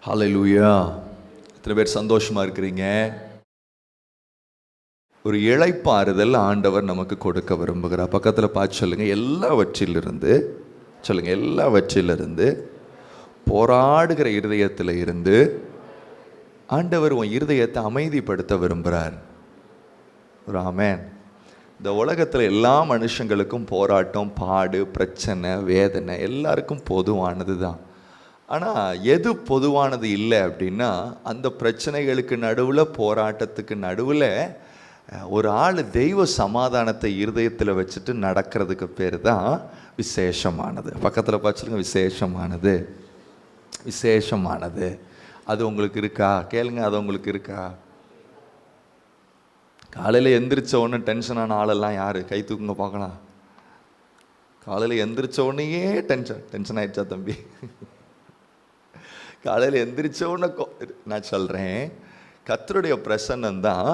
ஹல்லேலூயா. எத்தனை பேர் சந்தோஷமா இருக்கிறீங்க? ஒரு இளைப்பாறுதல் ஆண்டவர் நமக்கு கொடுக்க விரும்புகிறார். பக்கத்தில் பார்த்து சொல்லுங்க, எல்லாவற்றிலிருந்து சொல்லுங்க, எல்லாவற்றிலிருந்து போராடுகிற இருதயத்தில் இருந்து ஆண்டவர் உன் இருதயத்தை அமைதிப்படுத்த விரும்புகிறார். ஒரு ஆமென். இந்த உலகத்தில் எல்லா மனுஷங்களுக்கும் போராட்டம், பாடு, பிரச்சனை, வேதனை எல்லாருக்கும் பொதுவானது தான். ஆனால் எது பொதுவானது இல்லை அப்படின்னா, அந்த பிரச்சனைகளுக்கு நடுவில், போராட்டத்துக்கு நடுவில் ஒரு ஆள் தெய்வ சமாதானத்தை இருதயத்தில் வச்சுட்டு நடக்கிறதுக்கு பேர் தான் விசேஷமானது. பக்கத்தில் பார்த்துருங்க, விசேஷமானது, விசேஷமானது. அது உங்களுக்கு இருக்கா? கேளுங்க, அது உங்களுக்கு இருக்கா? காலையில் எந்திரிச்ச உடனே டென்ஷனான ஆளெல்லாம் யார்? கை தூக்குங்க பார்க்கலாம். காலையில் எந்திரிச்ச உடனேயே டென்ஷன் ஆயிடுச்சா தம்பி? காலையில் எந்திரிச்ச உடனே நான் சொல்கிறேன், கர்த்தருடைய பிரசன்னம் தான்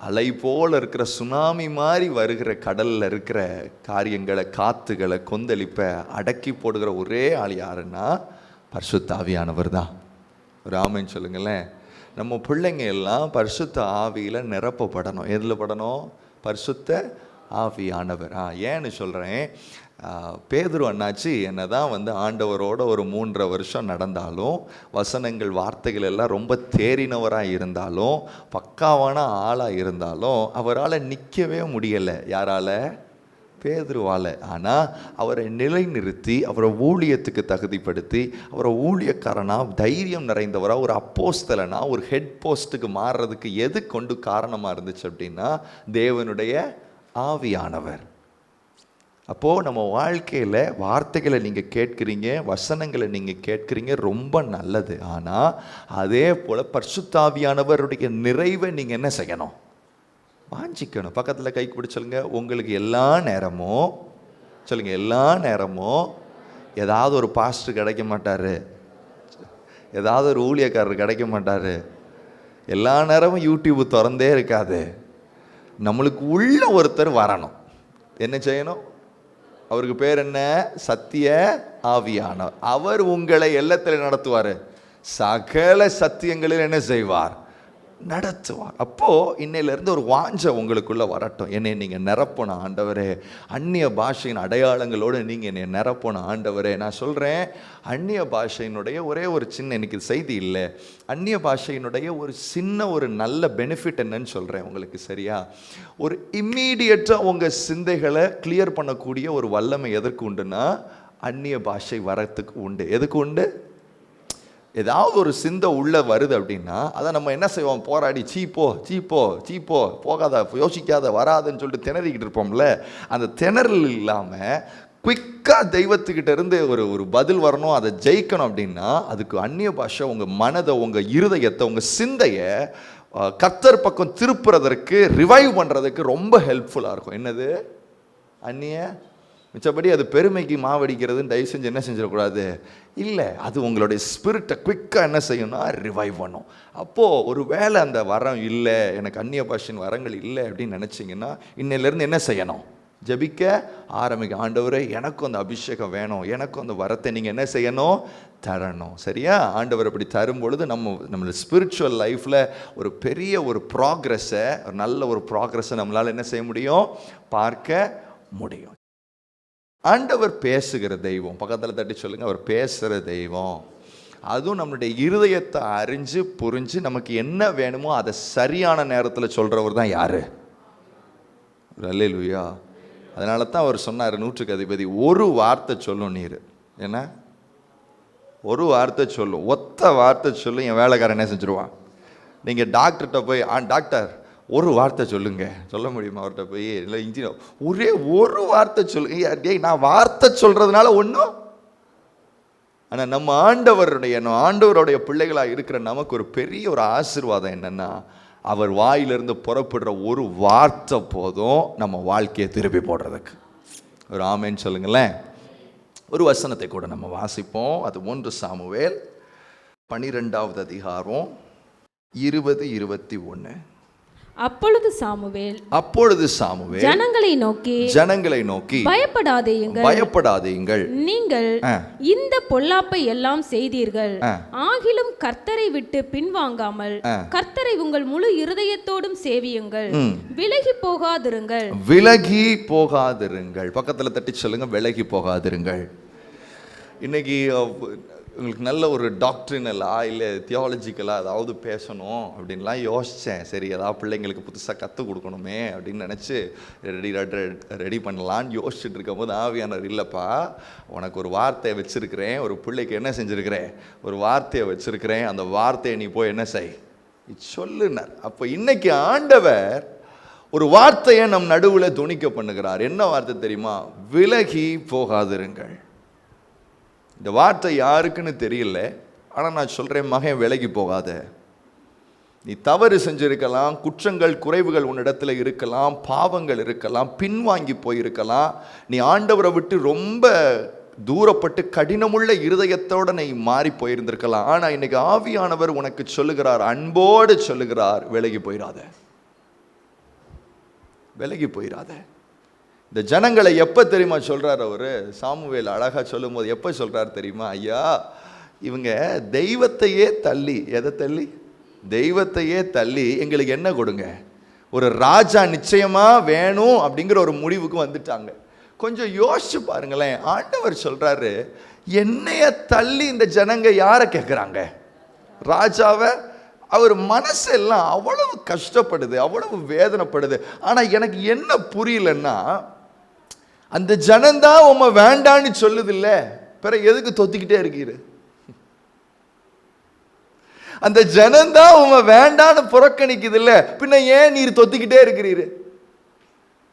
அலை போல் இருக்கிற சுனாமி மாதிரி வருகிற கடலில் இருக்கிற காரியங்களை, காற்றுகளை, கொந்தளிப்பை அடக்கி போடுகிற ஒரே ஆள் யாருன்னா பரிசுத்த ஆவியானவர் தான். ஒரு ஆமென் சொல்லுங்களேன். நம்ம பிள்ளைங்க எல்லாம் பரிசுத்த ஆவியில் நிரப்பப்படணும். எதில் படணும்? பரிசுத்த ஆவியானவர். ஏன்னு சொல்கிறேன், பேதுரு அண்ணாச்சி என்ன தான் ஆண்டவரோட ஒரு 3.5 வருஷம் நடந்தாலும், வசனங்கள், வார்த்தைகள் எல்லாம் ரொம்ப தேறினவராக இருந்தாலும், பக்காவான ஆளாக இருந்தாலும், அவரால் நிற்கவே முடியலை. யாரால்? பேதுருவால். ஆனால் அவரை நிலைநிறுத்தி, அவரை ஊழியத்துக்கு தகுதிப்படுத்தி, அவரை ஊழியக்காரனாக, தைரியம் நிறைந்தவராக, ஒரு அப்போஸ்தலனா, ஒரு ஹெட் போஸ்ட்டுக்கு மாறுறதுக்கு எது கொண்டு காரணமாக இருந்துச்சு அப்படின்னா, தேவனுடைய ஆவியானவர். அப்போது நம்ம வாழ்க்கையில் வார்த்தைகளை நீங்கள் கேட்குறீங்க, வசனங்களை நீங்கள் கேட்குறீங்க, ரொம்ப நல்லது. ஆனால் அதே போல் பரிசுத்த ஆவியானவருடைய நிறைவை நீங்கள் என்ன செய்யணும்? வாஞ்சிக்கணும். பக்கத்தில் கை பிடிச்சலுங்க, உங்களுக்கு எல்லா நேரமும் சொல்லுங்கள், எல்லா நேரமும் ஏதாவது ஒரு பாஸ்டர் கிடைக்க மாட்டார், ஏதாவது ஒரு ஊழியக்காரர் கிடைக்க மாட்டார், எல்லா நேரமும் யூடியூப் திறந்தே இருக்காது. நம்மளுக்கு உள்ள ஒருத்தர் வரணும். என்ன செய்யணும்? அவருக்கு பேர் என்ன? சத்திய ஆவியானவர். அவர் உங்களை எல்லத்தில் நடத்துவார், சகல சத்தியங்களில் என்ன செய்வார்? நடத்துவார். அப்போது இன்னையிலேருந்து ஒரு வாஞ்சை உங்களுக்குள்ளே வரட்டும். என்னை நீங்கள் நிரப்பணும் ஆண்டவரே. அந்நிய பாஷையின் அடையாளங்களோடு நீங்கள் என்னை நிரப்பணும் ஆண்டவரே. நான் சொல்கிறேன், அந்நிய பாஷையினுடைய ஒரே ஒரு சின்ன, எனக்கு செய்தி இல்லை, அந்நிய பாஷையினுடைய ஒரு சின்ன ஒரு நல்ல பெனிஃபிட் என்னன்னு சொல்கிறேன் உங்களுக்கு. சரியா? ஒரு இம்மீடியட்டாக உங்கள் சிந்தைகளை கிளியர் பண்ணக்கூடிய ஒரு வல்லமை எதற்கு உண்டுன்னா, அந்நிய பாஷை வரத்துக்கு உண்டு. எதுக்கு உண்டு? ஏதாவது ஒரு சிந்தை உள்ளே வருது அப்படின்னா அதை நம்ம என்ன செய்வோம்? போராடி சீப்போ சீப்போ சீப்போ, போகாத, யோசிக்காத, வராதுன்னு சொல்லிட்டு திணறிக்கிட்டு இருப்போம்ல. அந்த திணறல் இல்லாமல் குயிக்காக தெய்வத்துக்கிட்ட இருந்து ஒரு பதில் வரணும், அதை ஜெயிக்கணும் அப்படின்னா அதுக்கு அந்நிய பாஷை உங்கள் மனதை, உங்கள் இருதயத்தை, உங்கள் சிந்தையை கர்த்தர் பக்கம் திருப்புறதற்கு, ரிவைவ் பண்ணுறதுக்கு ரொம்ப ஹெல்ப்ஃபுல்லாக இருக்கும். என்னது? அந்நிய. மிச்சப்படி அது பெருமைக்கு மாவடிக்கிறதுன்னு தயவு செஞ்சு என்ன செஞ்சிடக்கூடாது. இல்லை, அது உங்களுடைய ஸ்பிரிட்டை குவிக்காக என்ன செய்யணும்னா ரிவைவ் பண்ணும். அப்போது ஒரு வேளை அந்த வரம் இல்லை, எனக்கு அந்நிய பாஷையின் வரங்கள் இல்லை அப்படின்னு நினச்சிங்கன்னா, இன்னையிலேருந்து என்ன செய்யணும்? ஜெபிக்க ஆரம்பிக்க. ஆண்டவரே, எனக்கும் அந்த அபிஷேகம் வேணும், எனக்கும் அந்த வரத்தை நீங்கள் என்ன செய்யணும்? தரணும். சரியா? ஆண்டவர் அப்படி தரும் பொழுது நம்மளோட ஸ்பிரிச்சுவல் லைஃப்பில் ஒரு பெரிய ஒரு ப்ராக்ரெஸ்ஸை, ஒரு நல்ல ஒரு ப்ராக்ரெஸ்ஸை நம்மளால் என்ன செய்ய முடியும்? பார்க்க முடியும். ஆண்டவர் பேசுகிற தெய்வம். பக்கத்தில் தட்டி சொல்லுங்க, அவர் பேசுகிற தெய்வம். அதுவும் நம்மளுடைய இருதயத்தை அறிஞ்சு புரிஞ்சு நமக்கு என்ன வேணுமோ அதை சரியான நேரத்தில் சொல்கிறவர் தான் யார்? அல்லேலூயா. அதனால தான் அவர் சொன்னார், 100க்கு அதிபதி, ஒரு வார்த்தை சொல்லும் நீர். என்ன? ஒரு வார்த்தை சொல்லும், ஒத்த வார்த்தை சொல்லும், என் வேலைக்காரன் என்ன செஞ்சுருவான்? நீங்கள் டாக்டர்கிட்ட போய், டாக்டர் ஒரு வார்த்தை சொல்லுங்க, சொல்ல முடியுமா அவர்கிட்ட போய்? இல்லை இன்ஜினியர், ஒரே ஒரு வார்த்தை சொல்லுங்க. நான் வார்த்தை சொல்கிறதுனால ஒன்றும். ஆனால் நம்ம ஆண்டவருடைய பிள்ளைகளாக இருக்கிற நமக்கு ஒரு பெரிய ஒரு ஆசீர்வாதம் என்னென்னா, அவர் வாயிலிருந்து புறப்படுற ஒரு வார்த்தை போதும் நம்ம வாழ்க்கையை திருப்பி போடுறதுக்கு. ஒரு ஆமேன்னு சொல்லுங்களேன். ஒரு வசனத்தை கூட நம்ம வாசிப்போம். அது 1 சாமுவேல் 12வது அதிகாரம் 20-21. அப்பொழுது சாமுவேல் ஜனங்களை நோக்கி பயப்படாதேயுங்கள், நீங்கள் இந்த பொல்லாப்பை எல்லாம் செய்தீர்கள், ஆகிலும் கர்த்தரை விட்டு பின்வாங்காமல் கர்த்தரை உங்கள் முழு இருதயத்தோடும் சேவியுங்கள், விலகி போகாதிருங்கள். பக்கத்துல தட்டி சொல்லுங்க, விலகி போகாதிருங்கள். இன்னைக்கு உங்களுக்கு நல்ல ஒரு டாக்ட்ரினலாக இல்லை தியாலஜிக்கலாக ஏதாவது பேசணும் அப்படின்லாம் யோசித்தேன். சரி, ஏதாவது பிள்ளைங்களுக்கு புதுசாக கற்றுக் கொடுக்கணுமே அப்படின்னு நினச்சி ரெடி பண்ணலான்னு யோசிச்சுட்டு இருக்கும்போது ஆவியானவர், இல்லைப்பா உனக்கு ஒரு வார்த்தையை வச்சுருக்கிறேன், ஒரு பிள்ளைக்கு என்ன செஞ்சுருக்கிறேன், ஒரு வார்த்தையை வச்சுருக்கிறேன், அந்த வார்த்தையை நீ போய் என்ன செய் சொல்லுனார். அப்போ இன்னைக்கு ஆண்டவர் ஒரு வார்த்தையை நம் நடுவில் துணிக்க பண்ணுகிறார். என்ன வார்த்தை தெரியுமா? விலகி போகாதிருங்கள். இந்த வார்த்தை யாருக்குன்னு தெரியல, ஆனால் நான் சொல்கிறேன், மகன் விலகி போகாத. நீ தவறு செஞ்சிருக்கலாம், குற்றங்கள் குறைவுகள் உன்னிடத்துல இருக்கலாம், பாவங்கள் இருக்கலாம், பின்வாங்கி போயிருக்கலாம், நீ ஆண்டவரை விட்டு ரொம்ப தூரப்பட்டு கடினமுள்ள இருதயத்தோடு நீ மாறி போயிருந்திருக்கலாம். ஆனால் இன்னைக்கு ஆவியானவர் உனக்கு சொல்லுகிறார், அன்போடு சொல்லுகிறார், விலகி போயிடாத, விலகி போயிடாத. இந்த ஜனங்களை எப்போ தெரியுமா சொல்கிறார் அவர்? சாமுவேல் அழகாக சொல்லும் போது எப்போ சொல்கிறார் தெரியுமா? ஐயா, இவங்க தெய்வத்தையே தள்ளி, எதை தள்ளி? தெய்வத்தையே தள்ளி எங்களுக்கு என்ன கொடுங்க, ஒரு ராஜா நிச்சயமாக வேணும் அப்படிங்கிற ஒரு முடிவுக்கு வந்துட்டாங்க. கொஞ்சம் யோசிச்சு பாருங்களேன். ஆண்டவர் சொல்கிறாரு, என்னைய தள்ளி இந்த ஜனங்க யாரை கேட்குறாங்க? ராஜாவை. அவர் மனசெல்லாம் அவ்வளவு கஷ்டப்படுது, அவ்வளவு வேதனைப்படுது. ஆனால் எனக்கு என்ன புரியலன்னா, அந்த ஜனந்தான் உம்மை வேண்டான்னு சொல்லுது இல்லை, பிறகு எதுக்கு தொத்திக்கிட்டே இருக்கிற? அந்த ஜனந்தான் உம்மை வேண்டான்னு புறக்கணிக்குது இல்லை, பின்ன ஏன் நீர் தொத்திக்கிட்டே இருக்கிறீரு?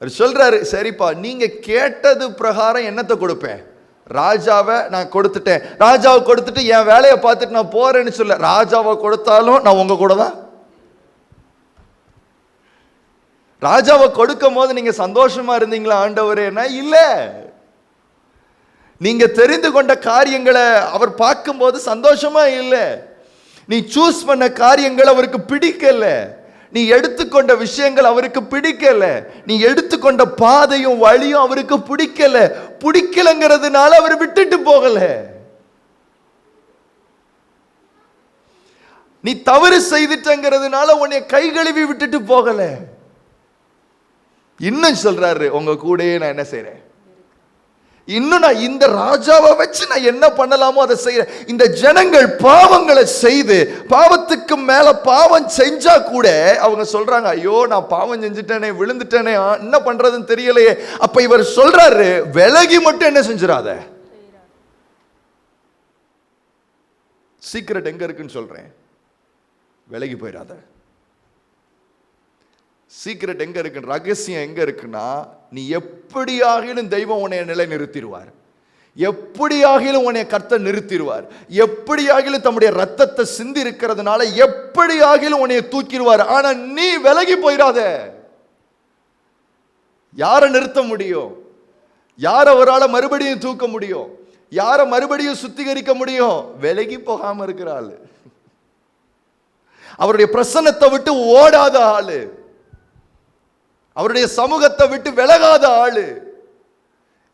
அவர் சொல்றாரு, சரிப்பா நீங்க கேட்டது பிரகாரம் என்னத்தை கொடுப்பேன், ராஜாவை நான் கொடுத்துட்டேன், ராஜாவை கொடுத்துட்டு என் வேலையை பார்த்துட்டு நான் போறேன்னு சொல்ல. ராஜாவை கொடுத்தாலும் நான் உங்க கூட தான். ராஜாவை கொடுக்கும் போது நீங்க சந்தோஷமா இருந்தீங்களா ஆண்டவரேனா? இல்ல. நீங்க தெரிந்து கொண்ட காரியங்களை அவர் பார்க்கும்போது சந்தோஷமா இல்லை. நீ சூஸ் பண்ண காரியங்கள் அவருக்கு பிடிக்கல, நீ எடுத்துக்கொண்ட விஷயங்கள் அவருக்கு பிடிக்கல, நீ எடுத்துக்கொண்ட பாதையும் வழியும் அவருக்கு பிடிக்கல. பிடிக்கலங்கிறதுனால அவர் விட்டுட்டு போகல. நீ தவறு செய்துட்டங்கிறதுனால உன்னை கை கழுவி விட்டுட்டு போகல. இன்னும் சொல்றாரு, உங்க கூடயே நான் என்ன செய்றேன், இன்னும் நான் இந்த ராஜாவை வச்சு நான் என்ன பண்ணலாமோ அதை செய்யறேன். இந்த ஜனங்கள் பாவங்களை செய்து பாவத்துக்கு மேல பாவம் செஞ்சா கூட அவங்க சொல்றாங்க, ஐயோ நான் பாவம் செஞ்சுட்டேனே, விழுந்துட்டேனே, என்ன பண்றதுன்னு தெரியலையே. அப்ப இவர் சொல்றாரு, விலகி மட்டும் என்ன செஞ்சிடாத. சீக்ரெட் எங்க இருக்குன்னு சொல்றேன், விலகி போயிடாத. சீக்ரெட் எங்க இருக்கு, ரகசியம் எங்க இருக்குன்னா, நீ எப்படியாகிலும் தெய்வம் உன்னை நிலை நிறுத்திடுவார், எப்படியாகிலும் உன்னை கர்த்தர் நிறுத்திடுவார், எப்படியாகிலும் தம்முடைய ரத்தத்தை சிந்தி இருக்கிறதுனால எப்படியாகிலும் உன்னை தூக்கிடுவார். ஆனா நீ விலகி போயிடாத. யாரை நிறுத்த முடியும்? யாரை அவரால் மறுபடியும் தூக்க முடியும்? யாரை மறுபடியும் சுத்திகரிக்க முடியும்? விலகி போகாம இருக்கிற ஆளு, அவருடைய பிரசன்னத்தை விட்டு ஓடாத ஆளு, அவருடைய சமூகத்தை விட்டு விலகாத ஆளு,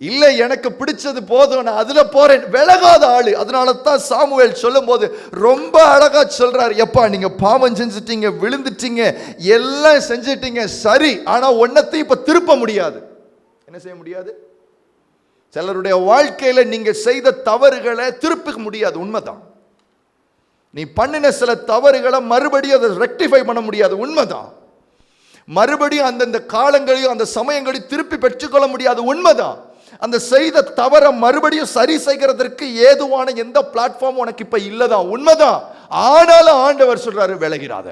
இல்லை எனக்கு பிடிச்சது போதும் நான் அதுல போறேன், விலகாத ஆளு. அதனால தான் சாமுவேல் சொல்லும் போது ரொம்ப அழகா சொல்றாரு, எப்பா நீங்க பாவம் செஞ்சுட்டீங்க, விழுந்துட்டீங்க, எல்லாம் செஞ்சுட்டீங்க சரி, ஆனா ஒன்னத்தையும் இப்ப திருப்ப முடியாது. என்ன செய்ய முடியாது? சிலருடைய வாழ்க்கையில நீங்க செய்த தவறுகளை திருப்ப முடியாது, உண்மைதான். நீ பண்ணின சில தவறுகளை மறுபடியும் அதை ரெக்டிஃபை பண்ண முடியாது, உண்மைதான். மறுபடியும் அந்தந்த காலங்களையும் அந்த சமயங்களையும் திருப்பி பெற்றுக்கொள்ள முடியாது, உண்மைதான். அந்த செய்த தவறை மறுபடியும் சரி செய்கிறதற்கு ஏதுவான எந்த பிளாட்ஃபார்ம் உனக்கு இப்ப இல்லதான், உண்மைதான். ஆனாலும் ஆண்டவர் சொல்றாரு, விலகிராத,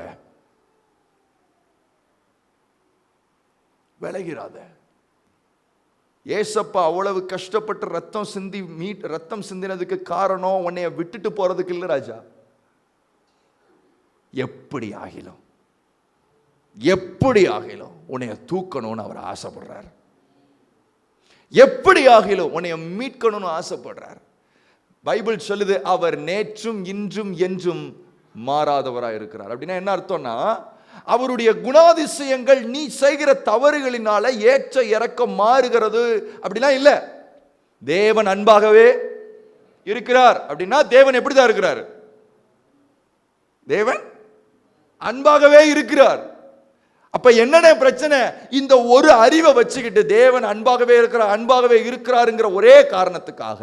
விலகிராத. ஏசப்பா அவ்வளவு கஷ்டப்பட்டு ரத்தம் சிந்தினதுக்கு காரணம் உன்னைய விட்டுட்டு போறதுக்கு இல்ல ராஜா. எப்படி ஆகிலும் உன்னைய தூக்கணும்னு அவர் ஆசைப்படுறார், எப்படி ஆகிலும் உன்னைய மீட்கணும்னு ஆசைப்படுறார். பைபிள் சொல்லுது, அவர் நேற்றும் இன்றும் என்றும் மாறாதவராக இருக்கிறார். அப்படின்னா என்ன அர்த்தம்னா, அவருடைய குணாதிசயங்கள் நீ செய்கிற தவறுகளினால ஏற்ற இறக்கம் மாறுகிறது அப்படிலாம் இல்லை. தேவன் அன்பாகவே இருக்கிறார் அப்படின்னா தேவன் எப்படிதான் இருக்கிறார்? தேவன் அன்பாகவே இருக்கிறார். அப்ப என்னென்ன பிரச்சனை? இந்த ஒரு அறிவை வச்சுக்கிட்டு தேவன் அன்பாகவே இருக்கிறாருங்கிற ஒரே காரணத்துக்காக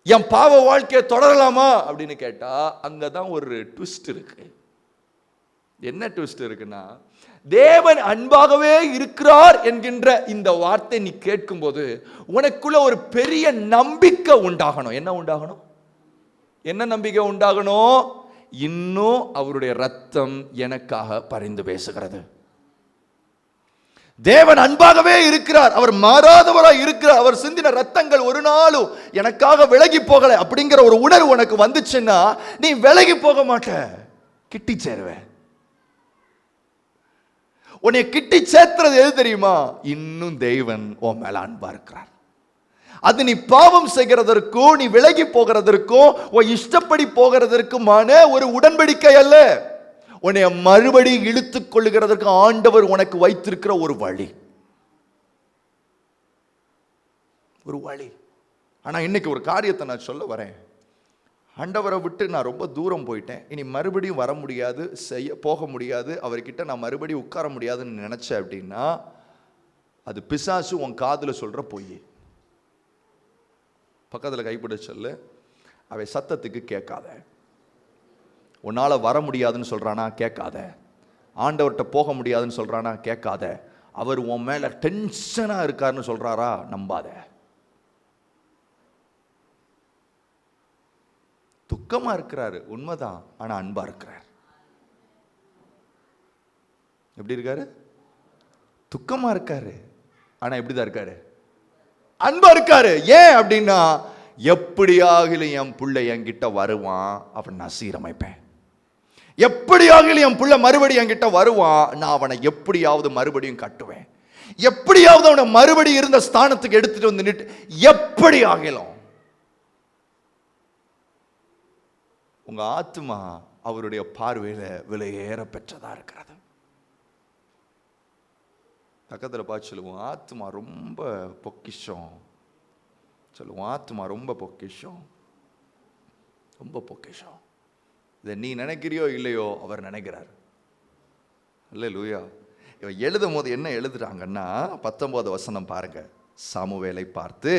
என் பாவ வாழ்க்கையை தொடரலாமா அப்படின்னு கேட்டா அங்கதான் ஒரு ட்விஸ்ட் இருக்கு. என்ன ட்விஸ்ட் இருக்குன்னா, தேவன் அன்பாகவே இருக்கிறார் என்கின்ற இந்த வார்த்தை நீ கேட்கும்போது உனக்குள்ள ஒரு பெரிய நம்பிக்கை உண்டாகணும். என்ன உண்டாகணும்? என்ன நம்பிக்கை உண்டாகணும்? இன்னும் அவருடைய ரத்தம் எனக்காக பரிந்து பேசுகிறது. தேவன் அன்பாகவே இருக்கிறார், அவர் மாறாதவராய் இருக்கிறார், அவர் சிந்தின ரத்தங்கள் ஒரு நாளும் எனக்காக விலகி போகல அப்படிங்கிற ஒரு உணர்வு உனக்கு வந்துச்சுன்னா நீ விலகி போக மாட்ட, கிட்டி சேருவேன். உன்னை கிட்டி சேர்த்துறது எது தெரியுமா? இன்னும் தேவன் உன் மேல அன்பா இருக்கிறார். அது நீ பாவம் செய்கிறதற்கோ நீ விலகி போகிறதற்கோ உன் இஷ்டப்படி போகிறதற்குமான ஒரு உடன்படிக்கை அல்ல. உன்னை மறுபடி இழுத்துக் கொள்ளுகிறதற்கு ஆண்டவர் உனக்கு வைத்திருக்கிற ஒரு வழி. ஆனா இன்னைக்கு ஒரு காரியத்தை நான் சொல்ல வரேன். ஆண்டவரை விட்டு நான் ரொம்ப தூரம் போயிட்டேன், இனி மறுபடியும் வர முடியாது, போக முடியாது, அவர்கிட்ட நான் மறுபடியும் உட்கார முடியாதுன்னு நினைச்சேன் அப்படின்னா அது பிசாசு உன் காதுல சொல்ற பொய். பக்கத்தில் கைப்பிட சொல்லு, அவை சத்தத்துக்கு கேட்காத. உன்னால வர முடியாதுன்னு சொல்றானா கேட்காத. ஆண்டவர்கிட்ட போக முடியாதுன்னு சொல்றானா கேட்காத. அவர் உன் மேல டென்ஷனா இருக்காருன்னு சொல்றாரா நம்பாத. துக்கமா இருக்கிறாரு உண்மைதான், ஆனா அன்பா இருக்கிறார். எப்படி இருக்காரு? துக்கமா இருக்காரு, ஆனா எப்படிதான் இருக்காரு? அன்பா இருக்காரு. ஏன் அப்படின்னா, எப்படியாகிலும் என் பிள்ளை என்கிட்ட வருவான், அவன் நான் சீரமைப்பேன். எப்படியாகிலும் என் பிள்ளை மறுபடியும் என்கிட்ட வருவான், நான் அவனை எப்படியாவது மறுபடியும் கட்டுவேன். எப்படியாவது அவனை மறுபடியும் இருந்த ஸ்தானத்துக்கு எடுத்துட்டு வந்து நிட்டு, எப்படி ஆகிலும் உங்க ஆத்மா அவருடைய பார்வையில விலையேற பெற்றதா இருக்கிறது. பக்கத்தில் பார்த்து சொல்லுவோம், ஆத்மா ரொம்ப பொக்கிஷம். சொல்லுவோம், ஆத்மா ரொம்ப பொக்கிஷம், ரொம்ப பொக்கிஷம். இதை நீ நினைக்கிறியோ இல்லையோ அவர் நினைக்கிறார். அல்லேலூயா. இவன் எழுதும் போது என்ன எழுதுறாங்கன்னா 19 வசனம் பாருங்க. சாமுவேலை பார்த்து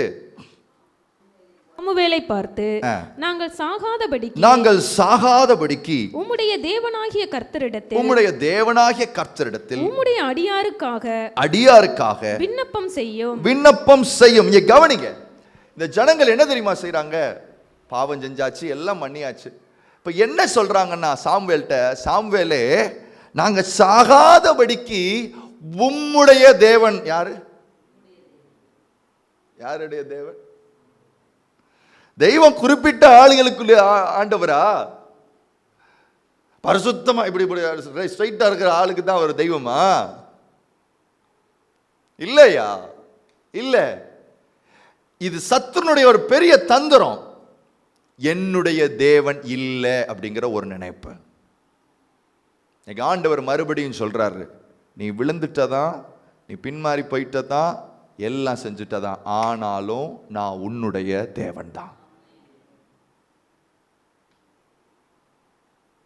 நாங்கள் சாகாதபடிக்கு உம்முடைய தேவனாகிய கர்த்தரிடத்தில் உம்முடைய அடியாருக்காக விண்ணப்பம் செய்யும். இங்க கவனிங்க, இந்த ஜனங்கள் என்ன தெரியுமா செய்றாங்க? பாவம் செஞ்சாச்சு, எல்லாம் பண்ணியாச்சு. இப்ப என்ன சொல்றாங்கன்னா சாமுவேலே, நாங்க சாகாதபடிக்கு உம்முடைய தேவன். யாருடைய தேவன்? தெய்வம் குறிப்பிட்ட ஆளுகளுக்குள்ள ஆண்டவரா? பரிசுத்தமா இப்படி ஸ்ட்ரைட்டா இருக்கிற ஆளுக்கு தான் ஒரு தெய்வமா? இல்லையா? இல்ல. இது சத்துருனுடைய ஒரு பெரிய தந்திரம். என்னுடைய தேவன் இல்லை அப்படிங்கிற ஒரு நினைப்பு. ஆண்டவர் மறுபடியும் சொல்றாரு, நீ விழுந்துட்டதான், நீ பின்மாறி போயிட்டதான், எல்லாம் செஞ்சுட்டதான், ஆனாலும் நான் உன்னுடைய தேவன் தான்.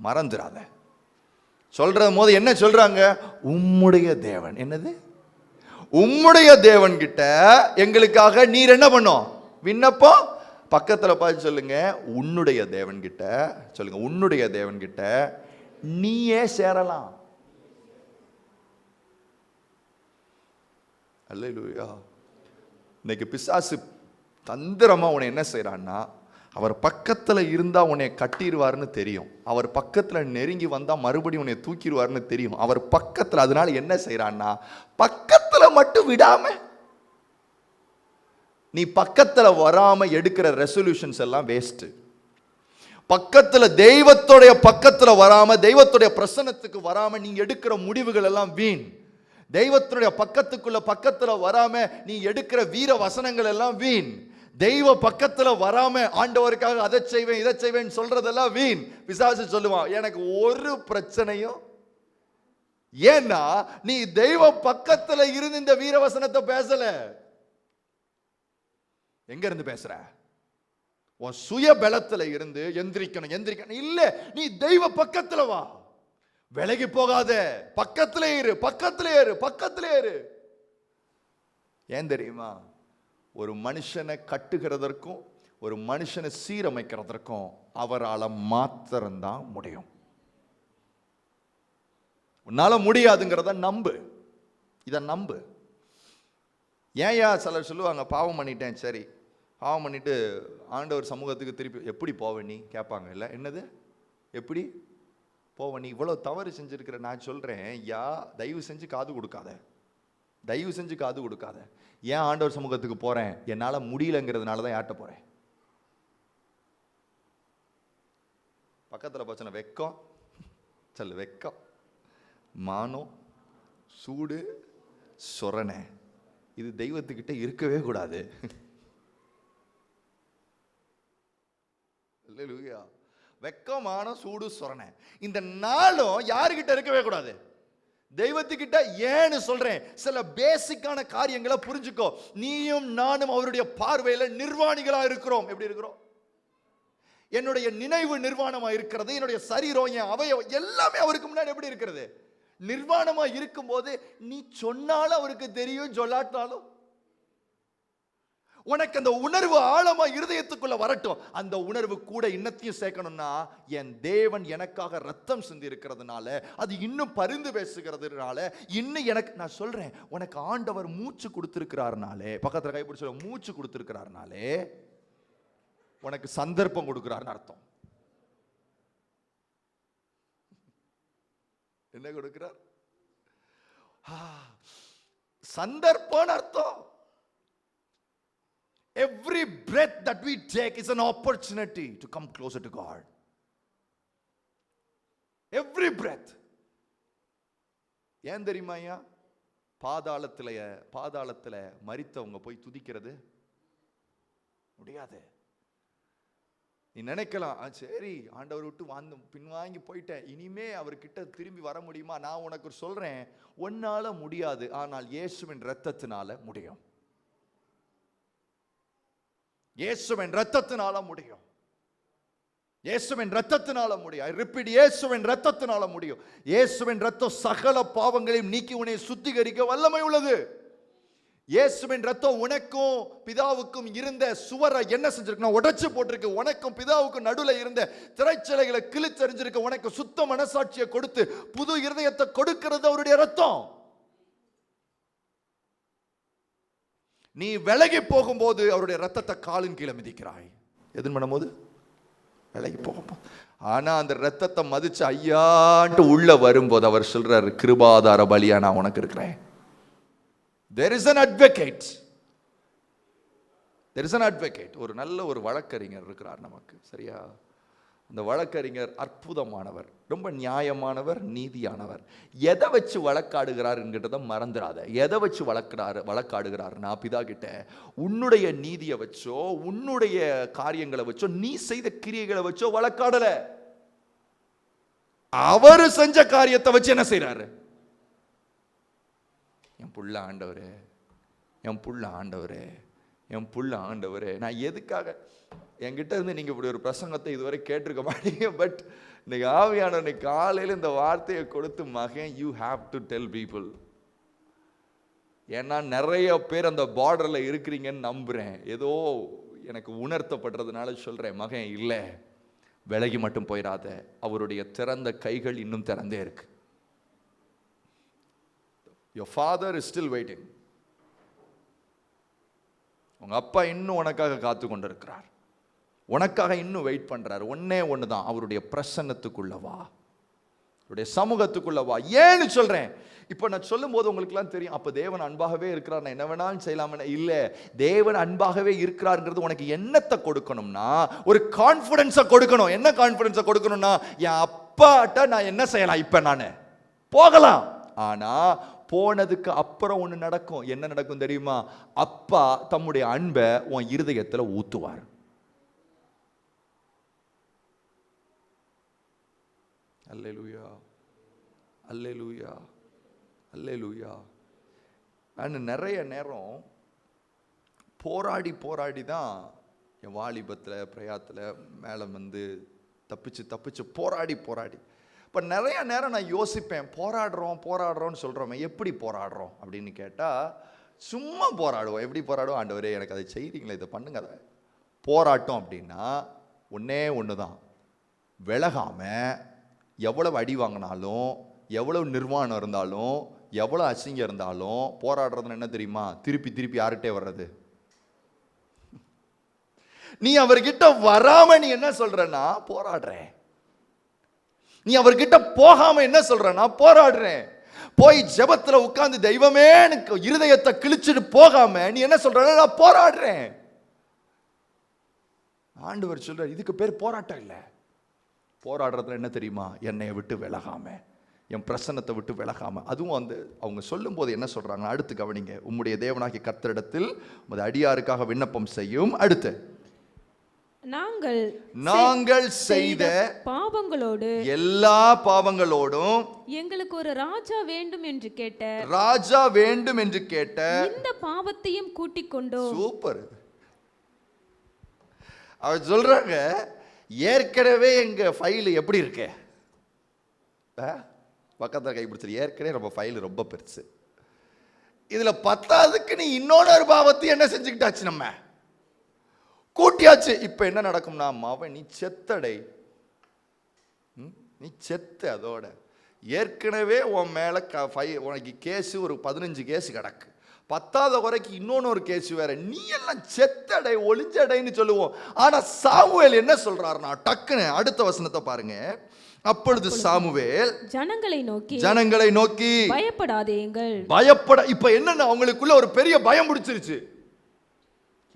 மறந்துடாத. சொல்ற போது என்ன சொல்றாங்க? உம்முடைய தேவன். என்னது? உம்முடைய தேவன் கிட்ட எங்களுக்காக நீர் என்ன பண்ணோம்? விண்ணப்பம். பக்கத்துல பார்த்து சொல்லுங்க, உன்னுடைய தேவன் கிட்ட சொல்லுங்க, உன்னுடைய தேவன் கிட்ட நீயே சேரலாம். அல்லேலூயா. இன்னைக்கு பிசாசு தந்திரமா உன்னை என்ன செய்யறான்னா, அவர் பக்கத்துல இருந்தா உன்னை கட்டிடுவார்னு தெரியும், அவர் பக்கத்துல நெருங்கி வந்தா மறுபடியும் உன்னை தூக்கிடுவார்னு தெரியும். அவர் பக்கத்துல, அதனால என்ன செய்யறான்னா, பக்கத்துல மட்டும் விடாம, நீ பக்கத்துல வராம எடுக்கிற ரெசல்யூஷன்ஸ் எல்லாம் வேஸ்ட். பக்கத்துல தெய்வத்துடைய பக்கத்துல வராம, தெய்வத்துடைய பிரசன்னத்துக்கு வராம நீ எடுக்கிற முடிவுகள் எல்லாம் வீண். தெய்வத்துடைய பக்கத்துல வராம நீ எடுக்கிற வீர வசனங்கள் எல்லாம் வீண். தெய்வ பக்கத்துல வராம ஆண்டவருக்காக அதை செய்வேன் இதை செய்வேன் சொல்றதெல்லாம் வீண். பிசாசு சொல்லுவான், எனக்கு ஒரு பிரச்சனையும் ஏன்னா நீ தெய்வம் பக்கத்துல இருந்து இந்த வீரவசனத்தை பேசல. எங்க இருந்து பேசுற? உன் சுய பலத்துல இருந்து எந்திரிக்கணும் எந்திரிக்கணும் இல்ல, நீ தெய்வ பக்கத்துல வா. விலகி போகாத, பக்கத்திலே இரு, பக்கத்திலே இரு, பக்கத்திலே இரு. ஏன் தெரியுமா? ஒரு மனுஷனை கட்டுகிறதற்கும் ஒரு மனுஷனை சீரமைக்கிறதற்கும் அவரால் மாத்திரம்தான் முடியும். உன்னால முடியாதுங்கிறத நம்பு, இதை நம்பு. ஏன்யா சிலர் சொல்லுவாங்க, பாவம் பண்ணிட்டேன். சரி, பாவம் பண்ணிட்டு ஆண்டவர் சமூகத்துக்கு திருப்பி எப்படி போவ நீ கேட்பாங்க. இல்லை, என்னது எப்படி போவ நீ? இவ்வளோ தவறு செஞ்சிருக்கிற. நான் சொல்கிறேன், யா தயவு செஞ்சு காது கொடுக்காத, தயவு செஞ்சு காது கொடுக்காத. ஏன் ஆண்டவர் சமூகத்துக்கு போகிறேன்? என்னால் முடியலங்கிறதுனால தான் யார்கிட்ட போகிறேன். பக்கத்தில் பிரச்சனை வெக்கம், சொல்லு வெக்கம், மானம், சூடு, சொரணை. இது தெய்வத்துக்கிட்ட இருக்கவே கூடாது. அல்லேலூயா. வெக்கமான சூடு சொரணை இந்த நாளும் யாருக்கிட்ட இருக்கவே கூடாது, தெய்வத்துக்கிட்ட. ஏன்னு சொல்றேன், சில பேசிக்கான காரியங்களை புரிஞ்சுக்கோ. நீயும் நானும் அவருடைய பார்வையில நிர்வாணிகளா இருக்கிறோம். எப்படி இருக்கிறோம்? என்னுடைய நினைவு நிர்வாணமா இருக்கிறது, என்னுடைய சரீரம், என் அவயவம் எல்லாமே அவருக்கு முன்னாடி எப்படி இருக்கிறது? நிர்வாணமா இருக்கும்போது நீ சொன்னாலும் அவருக்கு தெரியும், சொல்லாட்டாலும் உனக்கு அந்த உணர்வு ஆழமா இருதயத்துக்குள்ள வரட்டும். அந்த உணர்வு கூட இன்னத்தையும் சேர்க்கணும்னா, என் தேவன் எனக்காக ரத்தம் சிந்தி இருக்கிறதுனால, அது இன்னும் பரிந்து பேசுகிறதுனால, இன்னும் எனக்கு, நான் சொல்றேன், உனக்கு ஆண்டவர் மூச்சு கொடுத்திருக்கிறார்னாலே, பக்கத்துல கைப்பிடிச்ச மூச்சு கொடுத்திருக்கிறார்னாலே உனக்கு சந்தர்ப்பம் கொடுக்கிறார்னு அர்த்தம். என்ன கொடுக்கிறார்? சந்தர்ப்பம் அர்த்தம். Every breath that we take is an opportunity to come closer to God. Every breath. ஏன் தெரியுமா ஐயா? பாதாளத்துல மரித்தவங்க போய் துதிக்கிறது முடியாது. நீ நினைக்கலாம், சரி ஆண்டவர் விட்டு பின்வாங்கி போயிட்டேன், இனிமே அவர்கிட்ட திரும்பி வர முடியுமா? நான் உனக்கு சொல்றேன், உன்னால முடியாது. ஆனால் இயேசுவின் இரத்தத்தினால முடியும். இயேசுவின் இரத்தத்தினால முடியும். இயேசுவின் இரத்தத்தினால முடியும். I repeat, இயேசுவின் இரத்தத்தினால முடியும். இயேசுவின் இரத்தம் சகல பாவங்களையும் நீக்கி உன்னை சுத்திகரிக்க வல்லமை உள்ளது. இயேசுவின் இரத்தம் உனக்கும் பிதாவுக்கும் இருந்த சுவரை என்ன செஞ்சிருக்குன்னா உடைச்சு போட்டிருக்கு. உனக்கும் பிதாவுக்கும் நடுவுல இருந்த திரைச்சலைகளை கிழிச்செறிஞ்சிருக்கு. உனக்கு சுத்த மனசாட்சியை கொடுத்து புது இருதயத்தை கொடுக்கிறது அவருடைய இரத்தம். நீ விலகி போகும்போது அவருடைய ரத்தத்தை காலின் கீழே மிதிக்கிறாய். எதுன்னு பண்ணும்போது விலகி போகும்போது. ஆனா அந்த ரத்தத்தை மதிச்சு ஐயான்ட்டு உள்ள வரும்போது அவர் சொல்றாரு, கிருபாதார பலியா நான் உனக்கு இருக்கிறேன். There is an advocate. There is an advocate. ஒரு நல்ல ஒரு வழக்கறிஞர் இருக்கிறார் நமக்கு, சரியா? அந்த வழக்கறிஞர் அற்புதமானவர், ரொம்ப நியாயமானவர், நீதியானவர். எதை வச்சு வழக்காடுகிறார் என்கிட்டதை மறந்துடாத. எதை வச்சு வழக்காடுகிறார்னா, பிதா கிட்ட உன்னுடைய நீதியை வச்சோ உன்னுடைய காரியங்களை வச்சோ நீ செய்த கிரியைகளை வச்சோ வழக்காடல. அவர் செஞ்ச காரியத்தை வச்சு என்ன செய்யறாரு? என் புள்ள ஆண்டவரே, என் புள்ள ஆண்டவரே, என் புள்ள ஆண்டவரே. நான் எதுக்காக என்கிட்ட இருந்து நீங்க இப்படி ஒரு பிரசங்கத்தை இதுவரை கேட்டிருக்க மாட்டீங்க. பட் இன்னைக்கு ஆவியானவனை காலையில் இந்த வார்த்தையை கொடுத்து, மகன், you have to tell people. ஏன்னா நிறைய பேர் அந்த பார்டர்ல இருக்கிறீங்கன்னு நம்புறேன். ஏதோ எனக்கு உணர்த்தப்படுறதுனால சொல்றேன், மகன், இல்லை, விலகி மட்டும் போயிடாத. அவருடைய திறந்த கைகள் இன்னும் திறந்தே இருக்கு. Your father is still waiting. உங்க அப்பா இன்னும் உனக்காக காத்து கொண்டிருக்கிறார். உனக்காக இன்னும் வெயிட் பண்றாரு. ஒன்னே ஒண்ணுதான், அவருடைய பிரசன்னத்துக்குள்ள வா, அவருடைய சமூகத்துக்குள்ள வா. ஏன்னு சொல்றேன், இப்ப நான் சொல்லும் போது உங்களுக்கு எல்லாம் தெரியும், அப்ப தேவன் அன்பாகவே இருக்கிறார், நான் என்ன வேணாலும் செய்யலாம். இல்ல, தேவன் அன்பாகவே இருக்கிறார்ங்கிறது உனக்கு என்னத்தை கொடுக்கணும்னா, ஒரு கான்பிடன்ஸை கொடுக்கணும். என்ன கான்பிடன்ஸை கொடுக்கணும்னா, என் அப்பாட்ட நான் என்ன செய்யலாம், இப்ப நான் போகலாம். ஆனா போனதுக்கு அப்புறம் ஒண்ணு நடக்கும். என்ன நடக்கும் தெரியுமா? அப்பா தம்முடைய அன்பை உன் இருதயத்துல ஊத்துவார். அல்லேலூயா, அல்லேலூயா. அல்லேலூயா. நான் நிறைய நேரம் போராடி தான் என் வாலிபத்தில் பிரயாத்தில் மேலே வந்து தப்பிச்சு போராடி இப்போ நிறைய நேரம் நான் யோசிப்பேன், போராடுறோம்னு சொல்கிறோமே, எப்படி போராடுறோம் அப்படின்னு கேட்டால் சும்மா போராடுவோம். எப்படி போராடுவோம்? ஆண்டவரே எனக்கு அதை செய்கிறீங்களே, இதை பண்ணுங்க. அதை போராட்டம் அப்படின்னா ஒன்று தான், விலகாமல் எவ்வளவு அடி வாங்கினாலும், எவ்வளவு நிர்வாணம் இருந்தாலும், எவ்வளோ அசிங்கம் இருந்தாலும் போராடுறதுன்னு என்ன தெரியுமா? திருப்பி யார்கிட்டே வர்றது. நீ அவர்கிட்ட வராம நீ என்ன சொல்றனா? போராடுறேன். நீ அவர்கிட்ட போகாம என்ன சொல்றனா? போராடுறேன். போய் ஜெபத்துல உட்கார்ந்து தெய்வமே எனக்கு இருதயத்தை கிழிச்சிட்டு போகாம நீ என்ன சொல்றனா? நான் போராடுறேன். ஆண்டவர் சொல்றார், இதுக்கு பேர் போராட்டம் இல்லை. போராடுறதுல என்ன தெரியுமா? என்னைய விட்டு விலகாம, என் பிரசன்னத்தை விட்டு விலகாம. அதுவும் அந்த அவங்க சொல்லும் போது என்ன சொல்றாங்க? அடுத்து கவனிங்க. உம்முடைய தேவனாகிய கர்த்தரிடத்தில் உமது அடியாருக்காக விண்ணப்பம் செய்யும். அடுத்து, நாங்கள் செய்த பாவங்களோடு, எல்லா பாவங்களோடும் எங்களுக்கு ஒரு ராஜா வேண்டும் என்று கேட்ட இந்த பாவத்தையும் கூட்டிக் கொண்டோம். சூப்பர். அவர் சொல்றாங்க, ஏற்கனவே எங்க ஃபைல் எப்படி இருக்கு? பக்கத்தில் கைப்பிடிச்சு, ஏற்கனவே நம்ம ஃபைல் ரொம்ப பெருசு. இதுல 10க்கு நீ இன்னொரு பாவத்தை என்ன செஞ்சுக்கிட்டாச்சு? நம்ம கூட்டியாச்சு. இப்ப என்ன நடக்கும்னா, மாவன் நீ செத்தடை, நீ செத்த. அதோட ஏற்கனவே உன் மேல உனக்கு கேஸ் ஒரு 15 கேஸ் கிடக்கு. 10வது குறைக்கு இன்னொன்னு கேஸ் வேற. நீ எல்லாம் செத்தடை, ஒளிஞ்சடைன்னு சொல்லுவோம். ஆனா சாமுவேல் என்ன சொல்றாருன்னா, டக்குன்னு அடுத்த வசனத்தை பாருங்க. அப்பொழுது சாமுவேல் ஜனங்களை நோக்கி பயப்படாதீங்கள். இப்ப என்னன்னா, அவங்களுக்குள்ள ஒரு பெரிய பயம் பிடிச்சிருச்சு.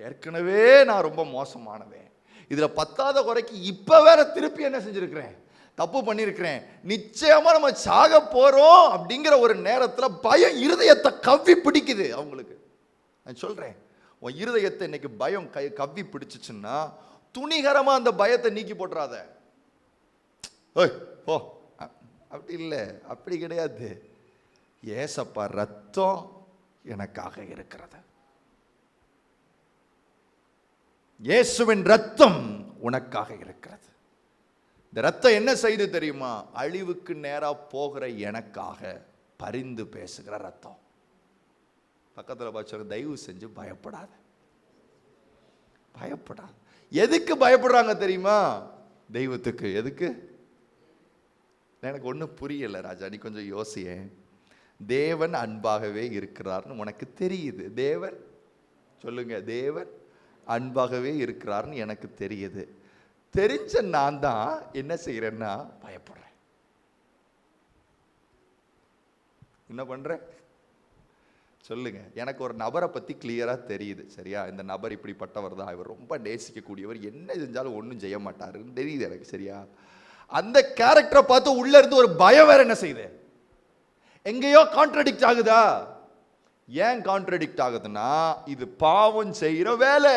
ஏற்கனவே நான் ரொம்ப மோசமானவன், இதுல 10வது குறைக்கு இப்ப வேற திருப்பி என்ன செஞ்சிருக்கிறேன்? தப்பு பண்ணிருக்கிறேன். நிச்சயமா நம்ம சாக போறோம் அப்படிங்கிற ஒரு நேரத்துல பயம் இருதயத்தை கவ்வி பிடிக்குது அவங்களுக்கு. நான் சொல்றேன், உன் இருதயத்தை இன்னைக்கு பயம் கவ்வி பிடிச்சிச்சுன்னா துணிகரமா அந்த பயத்தை நீக்கி போட்டுறாத. ஓ அப்படி இல்லை, அப்படி கிடையாது. ஏசப்பா ரத்தம் எனக்காக இருக்கிறது. இயேசுவின் ரத்தம் உனக்காக இருக்கிறது. இந்த ரத்தம் என்ன செய்து தெரியுமா? அழிவுக்கு நேரா போகிற எனக்காக பரிந்து பேசுகிற ரத்தம். பக்கத்தில் பார்த்து, தயவு செஞ்சு பயப்படாத. எதுக்கு பயப்படுறாங்க தெரியுமா? தெய்வத்துக்கு. எதுக்கு? எனக்கு ஒன்றும் புரியல ராஜா, நீ கொஞ்சம் யோசியே. தேவன் அன்பாகவே இருக்கிறார்னு உனக்கு தெரியுது. தேவன் சொல்லுங்க, தேவன் அன்பாகவே இருக்கிறார்னு எனக்கு தெரியுது. தெரிஞ்ச நான் தான் என்ன செய்யறேன்னா பயப்படுறேன். என்ன பண்றேன் சொல்லுங்க. எனக்கு ஒரு நபரை பத்தி கிளியரா தெரியுது. சரியா? இந்த நபர் இப்படிப்பட்டவர் தான், இவர் ரொம்ப நேசிக்கக்கூடியவர், என்ன செஞ்சாலும் ஒன்றும் செய்ய மாட்டாருன்னு தெரியுது எனக்கு. சரியா? அந்த கேரக்டரை பார்த்து உள்ள இருந்து ஒரு பயம் வேற என்ன செய்யுது? எங்கேயோ கான்ட்ரடிக்ட் ஆகுதா? ஏன் கான்ட்ரடிக்ட் ஆகுதுன்னா, இது பாவம் செய்யற வேலை.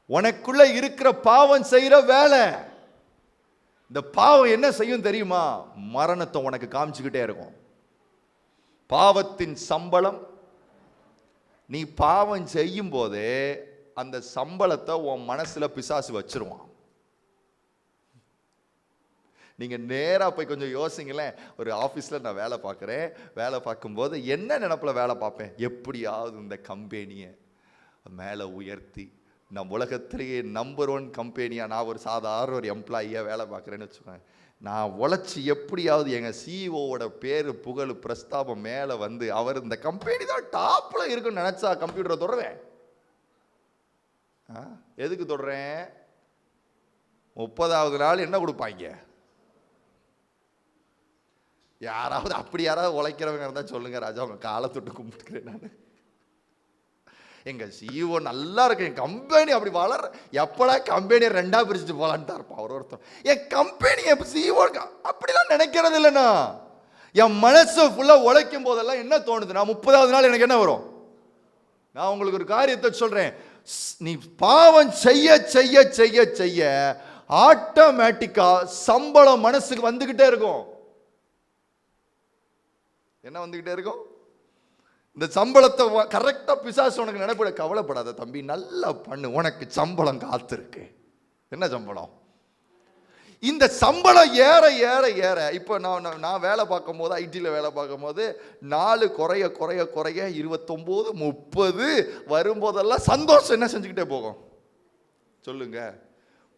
உனக்குள்ள இருக்கிற பாவம் செய்யற வேலை. இந்த பாவம் என்ன செய்யும் தெரியுமா? மரணத்தை உனக்கு காமிச்சுக்கிட்டே இருக்கும். பாவத்தின் சம்பளம், நீ பாவம் செய்யும் போதே அந்த சம்பளத்தை உன் மனசுல பிசாசு வச்சிருவான். நீங்க நேரா போய் கொஞ்சம் யோசிங்களேன். ஒரு ஆபீஸ்ல நான் வேலை பார்க்குறேன். வேலை பார்க்கும்போது என்ன நினைப்புல வேலை பார்ப்பேன்? எப்படியாவது இந்த கம்பெனியை மேலே உயர்த்தி, நான் உலகத்திலேயே நம்பர் 1 கம்பெனியா, நான் ஒரு சாதாரண ஒரு எம்ப்ளாயியா வேலை பார்க்குறேன்னு வச்சுக்கோங்க. நான் உழைச்சி எப்படியாவது எங்கள் சிஇஓவோட பேரு புகழ் பிரஸ்தாபம் மேலே வந்து அவர் இந்த கம்பெனி தான் டாப்பில் இருக்குன்னு நினச்சா கம்ப்யூட்டரை தொடருவேன். எதுக்கு தொடறேன்? 30வது நாள் என்ன கொடுப்பாங்க? யாராவது அப்படி யாராவது உழைக்கிறவங்க இருந்தால் சொல்லுங்க ராஜா, அவங்க காலை தொட்டு கும்பிட்டுக்கிறேன். நான் எங்கள் சிஇஓ நல்லா இருக்கு, என் கம்பெனி அப்படி வளர, எப்படா கம்பெனியை 2ஆ பிரிச்சுட்டு போகலான்னு தான் இருப்பான் அவர் ஒருத்தர். என் கம்பெனி சிஇஓ அப்படிலாம் நினைக்கிறது இல்லைண்ணா. என் மனசு ஃபுல்லாக உழைக்கும் போதெல்லாம் என்ன தோணுதுன்னா, 30வது நாள் எனக்கு என்ன வரும்? நான் உங்களுக்கு ஒரு காரியத்தை சொல்கிறேன். நீ பாவம் செய்ய செய்ய செய்ய செய்ய ஆட்டோமேட்டிக்கா சம்பளம் மனசுக்கு வந்துக்கிட்டே இருக்கும். என்ன வந்துக்கிட்டே இருக்கும்? இந்த சம்பளத்தை கரெக்டாக பிசாசு உனக்கு நினைப்பட, கவலைப்படாத தம்பி, நல்லா பண்ணு, உனக்கு சம்பளம் காத்திருக்கு. என்ன சம்பளம்? இந்த சம்பளம் ஏற ஏற ஏற, இப்போ நான் வேலை பார்க்கும் போது, ஐடியில் வேலை பார்க்கும் போது, 4 குறைய குறைய குறைய 29 30 வரும்போதெல்லாம் சந்தோஷம் என்ன செஞ்சுக்கிட்டே போகும் சொல்லுங்க?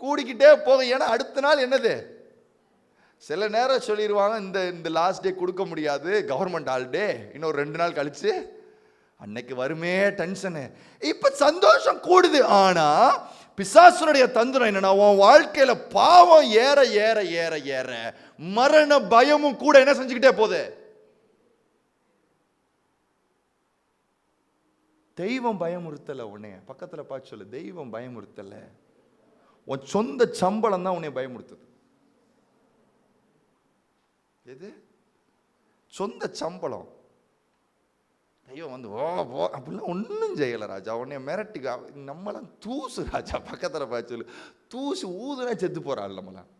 கூடிக்கிட்டே போகும். ஏன்னா அடுத்த நாள் என்னது? சில நேரம் சொல்லிடுவாங்க, இந்த லாஸ்ட் டே கொடுக்க முடியாது, கவர்மெண்ட் ஹாலிடே, இன்னொரு 2 நாள் கழிச்சு அன்னைக்கு வருமே டென்ஷனு. இப்ப சந்தோஷம் கூடுது. ஆனா பிசாசுனுடைய தந்திரம் என்னன்னா, உன் வாழ்க்கையில பாவம் ஏற ஏற ஏற ஏற மரண பயமும் கூட என்ன செஞ்சுக்கிட்டே போகுது? தெய்வம் பயமுறுத்தல உன்னைய. பக்கத்துல பார்த்து சொல்லு, தெய்வம் பயமுறுத்தல, உன் சொந்த சம்பளம் தான் உன்னை பயமுறுத்துது. எது? சொந்த சம்பளம். தெய்வம் வந்து ஓ அப்படிலாம் ஒன்றும் செய்யலை ராஜா, உன்னைய மிரட்டி நம்மளாம் தூசு ராஜா. பக்கத்தில் பார்த்து சொல்லு, தூசு ஊதுனா செத்து போறாள் நம்மளாம்.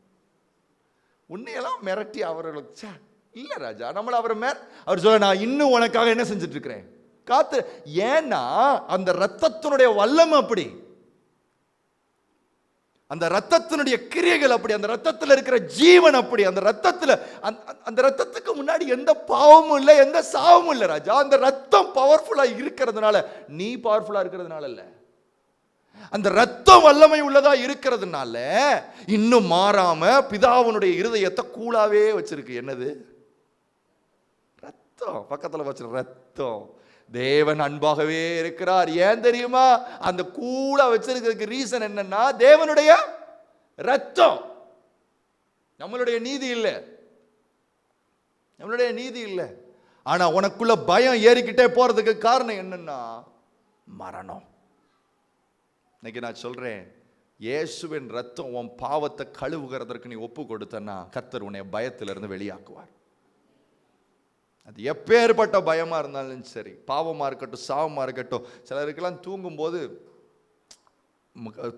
உன்னையெல்லாம் மிரட்டி அவர்களுக்கு இல்லை ராஜா, நம்மளை அவர் சொல்ல, நான் இன்னும் உனக்காக என்ன செஞ்சுட்டு இருக்கிறேன், காத்து. ஏன்னா அந்த ரத்தத்தினுடைய வல்லமை அப்படி, அந்த ரத்தத்தினுடைய கிரியைகள் அப்படி, அந்த ரத்தத்தில் இருக்கிற ஜீவன் அப்படி. அந்த ரத்தத்துக்கு முன்னாடி எந்த பாவமும் இல்லை, எந்த சாவமும் இல்லை ராஜா. அந்த ரத்தம் பவர்ஃபுல்லா இருக்கிறதுனால, நீ பவர்ஃபுல்லா இருக்கிறதுனால இல்ல, அந்த ரத்தம் வல்லமை உள்ளதா இருக்கிறதுனால இன்னும் மாறாம பிதாவினுடைய இருதயத்தை கூலாவே வச்சிருக்கு. என்னது? ரத்தம். பக்கத்துல வச்சு ரத்தம். தேவன் அன்பாகவே இருக்கிறார். ஏன் தெரியுமா? அந்த கூலா வச்சிருக்கிறதுக்கு ரீசன் என்னன்னா, தேவனுடைய ரத்தம். நம்மளுடைய நீதி இல்லை, நம்மளுடைய நீதி இல்லை. ஆனா உனக்குள்ள பயம் ஏறிக்கிட்டே போறதுக்கு காரணம் என்னன்னா, மரணம். இன்னைக்கு நான் சொல்றேன், இயேசுவின் ரத்தம் உன் பாவத்தை கழுவுகிறதற்கு நீ ஒப்பு கொடுத்தனா, கர்த்தர் உன்னை பயத்திலிருந்து வெளியாக்குவார். அது எப்பேற்பட்ட பயமா இருந்தாலும் சரி, பாவமா இருக்கட்டும், சாவமா இருக்கட்டும். சிலருக்கெல்லாம் தூங்கும்போது,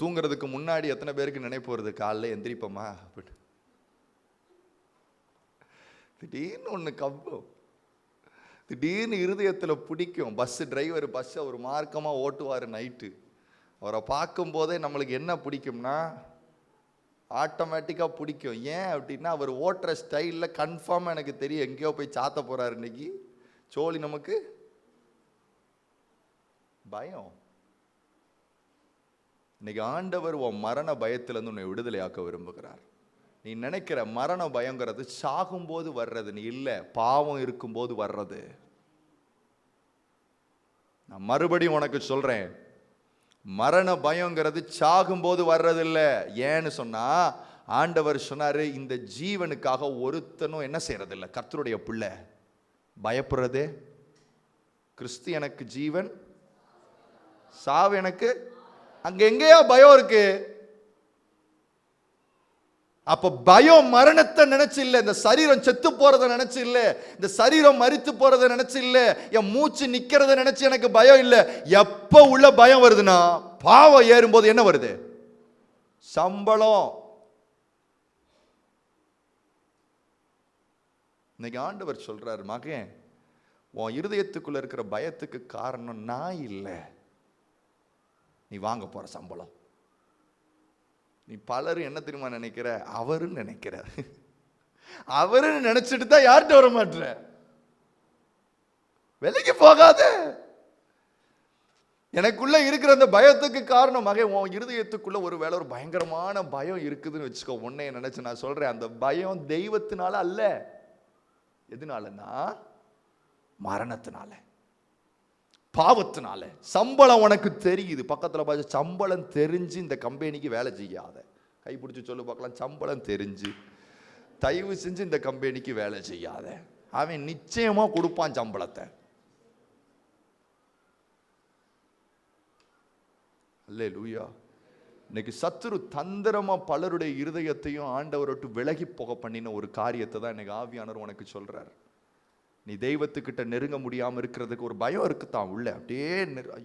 தூங்குறதுக்கு முன்னாடி எத்தனை பேருக்கு நினைப்பு வருது, காலைல எந்திரிப்போமா அப்படி. திடீர்னு ஒன்று கவ்வும், திடீர்னு இருதயத்தில் பிடிக்கும். பஸ் டிரைவர் பஸ்ஸை ஒரு மார்க்கமாக ஓட்டுவார் நைட்டு. அவரை பார்க்கும் போதே நம்மளுக்கு என்ன பிடிக்கும்னா, ஆட்டோமேட்டிக்காக பிடிக்கும். ஏன் அப்படின்னா, அவர் ஓட்டுற ஸ்டைலில் கன்ஃபார்மாக எனக்கு தெரியும் எங்கேயோ போய் சாத்த போகிறார் இன்னைக்கு. சோழி நமக்கு பயம். இன்னைக்கு ஆண்டவர் உன் மரண பயத்திலிருந்து உன்னை விடுதலையாக்க விரும்புகிறார். நீ நினைக்கிற மரண பயங்கிறது சாகும்போது வர்றது, நீ இல்லை, பாவம் இருக்கும்போது வர்றது. நான் மறுபடியும் உனக்கு சொல்றேன், மரண பயங்கிறது சாகும்போது வர்றதில்லை. ஏன்னு சொன்னா, ஆண்டவர் சொன்னாரு, இந்த ஜீவனுக்காக ஒருத்தனும் என்ன செய்யறதில்லை, கர்த்தருடைய பிள்ளை பயப்படுறதே. கிறிஸ்து எனக்கு ஜீவன், சாவு எனக்கு. அங்க எங்கேயா பயம் இருக்கு? அப்ப பயம் மரணத்தை நினைச்சு இல்ல, இந்த சரீரம் செத்து போறதை நினைச்சு இல்ல, இந்த சரீரம் மரித்து போறதை நினைச்சு இல்ல, என் மூச்சு நிக்கிறத நினைச்சு எனக்கு பயம் இல்ல. எப்ப உள்ள பயம் வருதுன்னா, பாவம் ஏறும்போது என்ன வருது? சம்பளம். இன்னைக்கு ஆண்டவர் சொல்றாரு, மகன், உன் இருதயத்துக்குள்ள இருக்கிற பயத்துக்கு காரணம் நான் இல்லை, நீ வாங்க போற சம்பளம். நீ பலரும் என்ன தெரியுமா நினைக்கிற, அவருன்னு நினைக்கிற. அவருன்னு நினைச்சிட்டு தான் யார்கிட்ட வர மாட்டேற, விலைக்கு போகாத. எனக்குள்ள இருக்கிற அந்த பயத்துக்கு காரணம், மகன், உன் இருதயத்துக்குள்ள ஒரு வேளை ஒரு பயங்கரமான பயம் இருக்குதுன்னு வச்சுக்கோ. உன்னைய நினைச்சு நான் சொல்றேன், அந்த பயம் தெய்வத்தினால அல்ல. எதுனாலன்னா, மரணத்தினால, பாவத்தினால. சம்பளம் உனக்கு தெரியுது, பக்கத்தில் பார்த்து சம்பளம் தெரிஞ்சு இந்த கம்பெனிக்கு வேலை செய்யாத. கைப்பிடிச்சு சொல்லு பார்க்கலாம், சம்பளம் தெரிஞ்சு தயவு செஞ்சு இந்த கம்பெனிக்கு வேலை செய்யாத. அவன் நிச்சயமா கொடுப்பான் சம்பளத்தை. அல்லேலூயா. இன்னைக்கு சத்துரு தந்திரமா பலருடைய இருதயத்தையும் ஆண்டவரோட்டு விலகி போக பண்ணின ஒரு காரியத்தை தான் இன்னைக்கு ஆவியானவர் உனக்கு சொல்றாரு. நீ தெய்வத்துக்கிட்ட நெருங்க முடியாம இருக்கிறதுக்கு ஒரு பயம் இருக்குதான் உள்ள. அப்படியே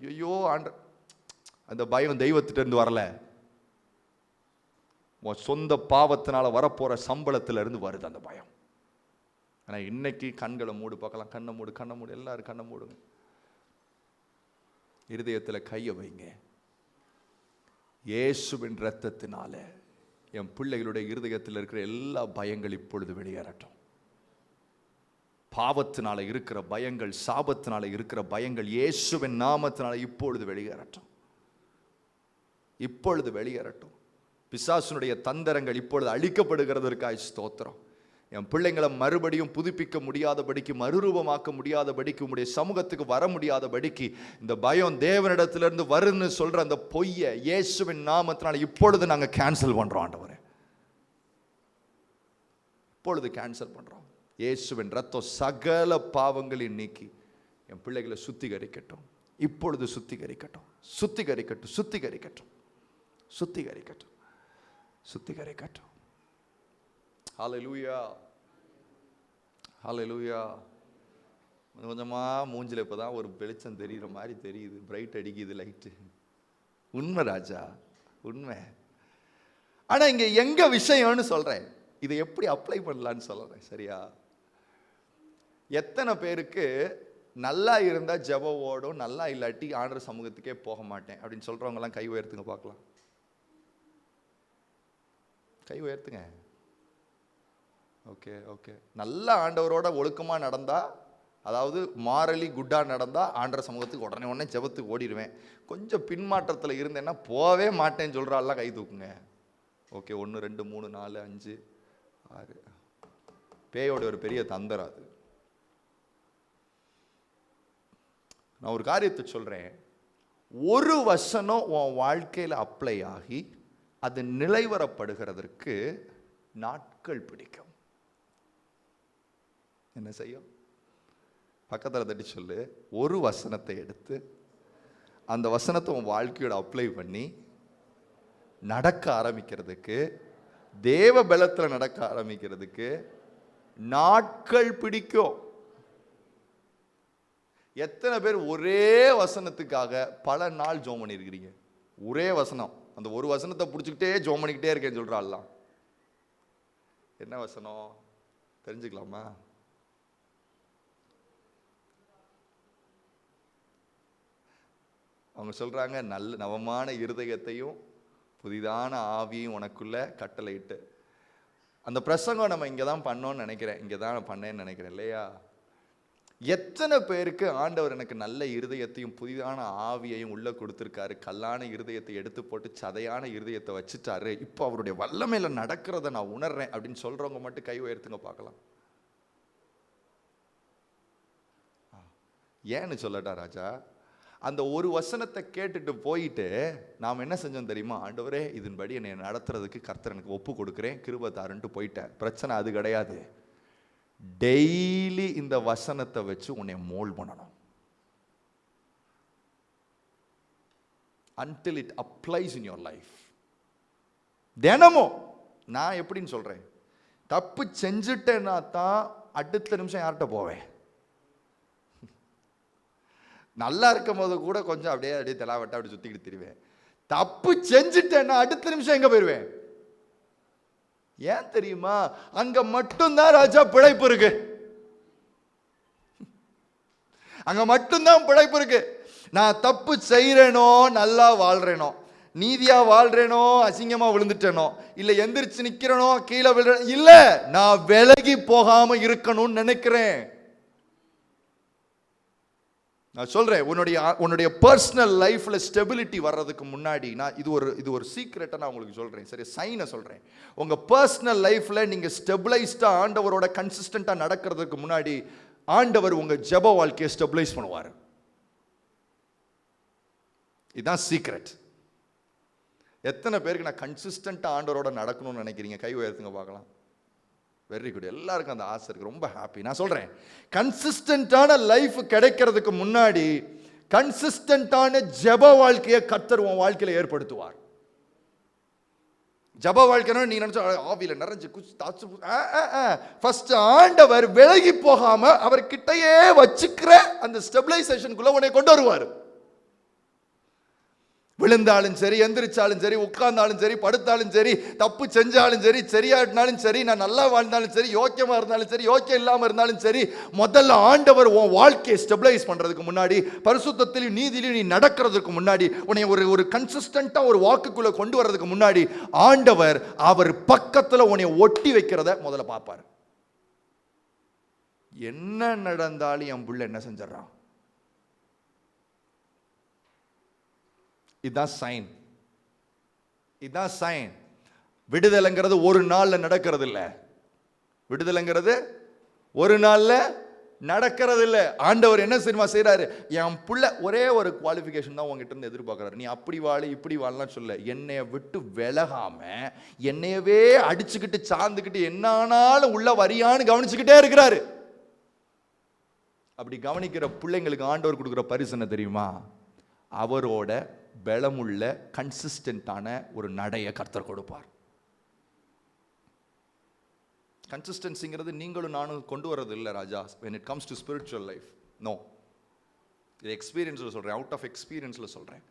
ஐயோ ஆண்ட, அந்த பயம் தெய்வத்திட்ட இருந்து வரல, உன் சொந்த பாவத்தினால வரப்போற சம்பளத்துல இருந்து வருது அந்த பயம். ஆனால் இன்னைக்கு கண்களை மூடு பார்க்கலாம். கண்ணை மூடு, எல்லாரும் கண்ணை மூடுங்க. இருதயத்தில் கையை வைங்க. இயேசுவின் இரத்தத்தினால என் பிள்ளைகளுடைய இருதயத்தில் இருக்கிற எல்லா பயங்கள் இப்பொழுது வெளியேறட்டும். பாவத்தினால இருக்கிற பயங்கள், சாபத்தினால இருக்கிற பயங்கள் இயேசுவின் நாமத்தினால இப்பொழுது வெளியேறட்டும். இப்பொழுது வெளியேறட்டும். பிசாசுனுடைய தந்திரங்கள் இப்பொழுது அழிக்கப்படுகிறதற்காய் ஸ்தோத்திரம். என் பிள்ளைங்களை மறுபடியும் புதுப்பிக்க முடியாதபடிக்கு, மறுரூபமாக்க முடியாதபடிக்கு, உங்களுடைய சமூகத்துக்கு வர முடியாதபடிக்கு இந்த பயம் தேவனிடத்திலிருந்து வருன்னு சொல்ற அந்த பொய்யை இயேசுவின் நாமத்தினால இப்பொழுது நாங்கள் கேன்சல் பண்றோம். ஆண்டவரே, இப்பொழுது கேன்சல் பண்றோம். இயேசுவின் ரத்தம் சகல பாவங்களையும் நீக்கி என் பிள்ளைகளை சுத்திகரிக்கட்டும். இப்பொழுது சுத்திகரிக்கட்டும், சுத்திகரிக்கட்டும், சுத்திகரிக்கட்டும், சுத்திகரிக்கட்டும், சுத்திகரிக்கட்டும். ஹல்லேலூயா, ஹல்லேலூயா. கொஞ்சமாக மூஞ்சில் இப்போ தான் ஒரு வெளிச்சம் தெரிகிற மாதிரி தெரியுது, பிரைட் அடிக்குது லைட்டு. உண்மை ராஜா, உண்மை. ஆனால் இங்கே எங்க விஷயம்னு சொல்கிறேன், இதை எப்படி அப்ளை பண்ணலான்னு சொல்கிறேன். சரியா? எத்தனை பேருக்கு நல்லா இருந்தால் ஜெபம் ஓடும், நல்லா இல்லாட்டி ஆண்டவர் சமூகத்துக்கே போக மாட்டேன் அப்படின்னு சொல்கிறவங்கலாம் கை உயர்த்துங்க பார்க்கலாம். கை உயர்த்துங்க. Okay, okay. நல்ல ஆண்டவரோட ஒழுக்கமாக நடந்தா, அதாவது மாரலி குட்டாக நடந்தால் ஆண்டவர் சமூகத்துக்கு உடனே ஜெபத்துக்கு ஓடிடுவேன். கொஞ்சம் பின்மாற்றத்தில் இருந்தேன்னா போவே மாட்டேன்னு சொல்கிறாள்லாம் கை தூக்குங்க. ஓகே, 1 2 3 4 5 6. பேயோட ஒரு பெரிய தந்திரம் அது. நான் ஒரு காரியத்தை சொல்கிறேன். ஒரு வசனம் உன் வாழ்க்கையில் அப்ளை ஆகி அது நிலைவரப்படுகிறதற்கு நாட்கள் பிடிக்கும். என்ன செய்யும்? பக்கத்தில் தட்டி சொல்லு. ஒரு வசனத்தை எடுத்து அந்த வசனத்தை உன் வாழ்க்கையோட அப்ளை பண்ணி நடக்க ஆரம்பிக்கிறதுக்கு, தேவ பலத்தில் நடக்க ஆரம்பிக்கிறதுக்கு நாட்கள் பிடிக்கும். எத்தனை பேர் ஒரே வசனத்துக்காக பல நாள் ஜெபம் பண்ணியிருக்கிறீங்க? ஒரே வசனம், அந்த ஒரு வசனத்தை பிடிச்சிக்கிட்டே ஜெபம் பண்ணிக்கிட்டே இருக்கேன்னு சொல்கிறாள்லாம். என்ன வசனம் தெரிஞ்சுக்கலாமா? அவங்க சொல்றாங்க, நல்ல நவமான இருதயத்தையும் புதிதான ஆவியும் உனக்குள்ள கட்டளையிட்டு. அந்த பிரசங்கம் நம்ம இங்கே தான் பண்ணோன்னு நினைக்கிறேன், இங்கே தான் பண்ணேன்னு நினைக்கிறேன் இல்லையா? எத்தனை பேருக்கு ஆண்டவர் எனக்கு நல்ல இருதயத்தையும் புதிதான ஆவியையும் உள்ள கொடுத்துருக்காரு, கல்லான இருதயத்தை எடுத்து போட்டு சதையான இருதயத்தை வச்சுட்டாரு, இப்போ அவருடைய வல்லமையில நடக்கிறத நான் உணர்றேன் அப்படின்னு சொல்றவங்க மட்டும் கை உயர்த்துங்க பார்க்கலாம். ஏன்னு சொல்லட்டா ராஜா, அந்த ஒரு வசனத்தை கேட்டுட்டு போயிட்டு நாம் என்ன செஞ்சோம் தெரியுமா? ஆண்டவரே, இதன்படி என்னை நடத்துறதுக்கு கர்த்தர் எனக்கு ஒப்பு கொடுக்குறேன், கிருபை தாருன்ட்டு போயிட்டேன். பிரச்சனை அது கிடையாது. டெய்லி இந்த வசனத்தை வச்சு உன்னை மோல்ட் பண்ணணும். until it applies in your life. தினமும். நான் எப்படின்னு சொல்றேன், தப்பு செஞ்சுட்டேன்னா தான் அடுத்த நிமிஷம் யார்கிட்ட போவேன்? நல்லா இருக்கும் போது கூட கொஞ்சம் அப்படியே தெலாவட்டா அப்படி சுத்திக்கிட்டு திரிவேன். தப்பு செஞ்சுட்டேன்னா அடுத்த நிமிஷம் எங்க போயிருவேன்? ஏன் தெரியுமா? அங்க மட்டும்தான் ராஜா பிழைப்பு இருக்கு. அங்க மட்டும்தான் பிழைப்பு இருக்கு. நான் தப்பு செய்யறேனோ, நல்லா வாழ்றேனோ, நீதியா வாழ்றேனோ, அசிங்கமா விழுந்துட்டேனோ, இல்ல எந்திரிச்சு நிக்கிறேனோ, கீழே விழுற இல்ல, நான் விலகி போகாம இருக்கணும்னு நினைக்கிறேன். நான் சொல்றேன், உன்னுடைய பர்சனல் லைஃப்ல ஸ்டெபிலிட்டி வர்றதுக்கு முன்னாடி நான் இது ஒரு சீக்ரெட்டை நான் உங்களுக்கு சொல்றேன். சரி, சைனை சொல்றேன். உங்க பர்சனல் லைஃப்ல நீங்க ஸ்டெபிளைஸ்டா ஆண்டவரோட கன்சிஸ்டன்டா நடக்கிறதுக்கு முன்னாடி ஆண்டவர் உங்க ஜெப வாழ்க்கையை ஸ்டெபிளைஸ் பண்ணுவார். இதுதான் சீக்ரெட். எத்தனை பேருக்கு நான் கன்சிஸ்டன்டா ஆண்டவரோட நடக்கணும்னு நினைக்கிறீங்க? கை உயர்த்துங்க பார்க்கலாம். Very good. எல்லாருக்கும் அந்த ஆசை இருக்கு. ரொம்ப ஹாப்பி. நான் சொல்றேன், கன்சிஸ்டன்டான லைஃப் கிடைக்கிறதுக்கு முன்னாடி கன்சிஸ்டன்டான ஜெப வாழ்க்கையை கர்த்தர் உன் வாழ்க்கையில ஏற்படுத்துவார். ஜெப வாழ்க்கைனா நீ நினைச்ச ஆவியில நிறைஞ்சு ஃபர்ஸ்ட் ஆண்டவர் விலகி போகாம அவர் கிட்டயே வச்சுக்கிற அந்த ஸ்டெபிலைசேஷனுக்குள்ள உன்னை கொண்டு வருவார். விழுந்தாலும் சரி, எந்திரிச்சாலும் சரி, உட்கார்ந்தாலும் சரி, படுத்தாலும் சரி, தப்பு செஞ்சாலும் சரி, சரியாட்டினாலும் சரி, நான் நல்லா வாழ்ந்தாலும் சரி, யோக்கியமா இருந்தாலும் சரி, யோக்கியம் இல்லாம இருந்தாலும் சரி, முதல்ல ஆண்டவர் உன் வாழ்க்கையை ஸ்டெபிலைஸ் பண்றதுக்கு முன்னாடி, பரிசுத்தத்திலும் நீதியிலும் நீ நடக்கிறதுக்கு முன்னாடி, உன்னை ஒரு கன்சிஸ்டன்டா ஒரு வாக்குக்குள்ள கொண்டு வர்றதுக்கு முன்னாடி ஆண்டவர் அவர் பக்கத்துல உன்னை ஒட்டி வைக்கிறத முதல்ல பார்ப்பார். என்ன நடந்தாலும் என் புள்ள என்ன செஞ்சிடறான், இதுதான் சைன். இதுதான் சைன். விடுதலைங்கிறது ஒரு நாள்ல நடக்கிறது இல்ல. விடுதலைங்கிறது ஒரு நாள்ல நடக்கிறது இல்ல. ஆண்டவர் என்ன சினிமா செய்யறாரு, என் புள்ள ஒரே ஒரு குவாலிஃபிகேஷன் தான் உங்ககிட்ட இருந்து எதிர்பார்க்கிறாரு. நீ அப்படி வாழ இப்படி வாழலாம் சொல்ல, என்னைய விட்டு விலகாம என்னையவே அடிச்சுக்கிட்டு சார்ந்துக்கிட்டு என்னானாலும் உள்ள வரியான்னு கவனிச்சுக்கிட்டே இருக்கிறாரு. அப்படி கவனிக்கிற பிள்ளைங்களுக்கு ஆண்டவர் கொடுக்குற பரிசு என்ன தெரியுமா, அவரோட பலமுள்ள கன்சிஸ்டன்டான ஒரு நடைய கர்த்தர் கொடுப்பார். கன்சிஸ்டன்சிங்கிறது நீங்களும் நானும் கொண்டு வரது இல்லை ராஜா. when it comes to spiritual life, no. இது எக்ஸ்பீரியன்ஸ்ல சொல்றேன், அவுட் ஆஃப் எக்ஸ்பீரியன்ஸ்ல சொல்றேன்.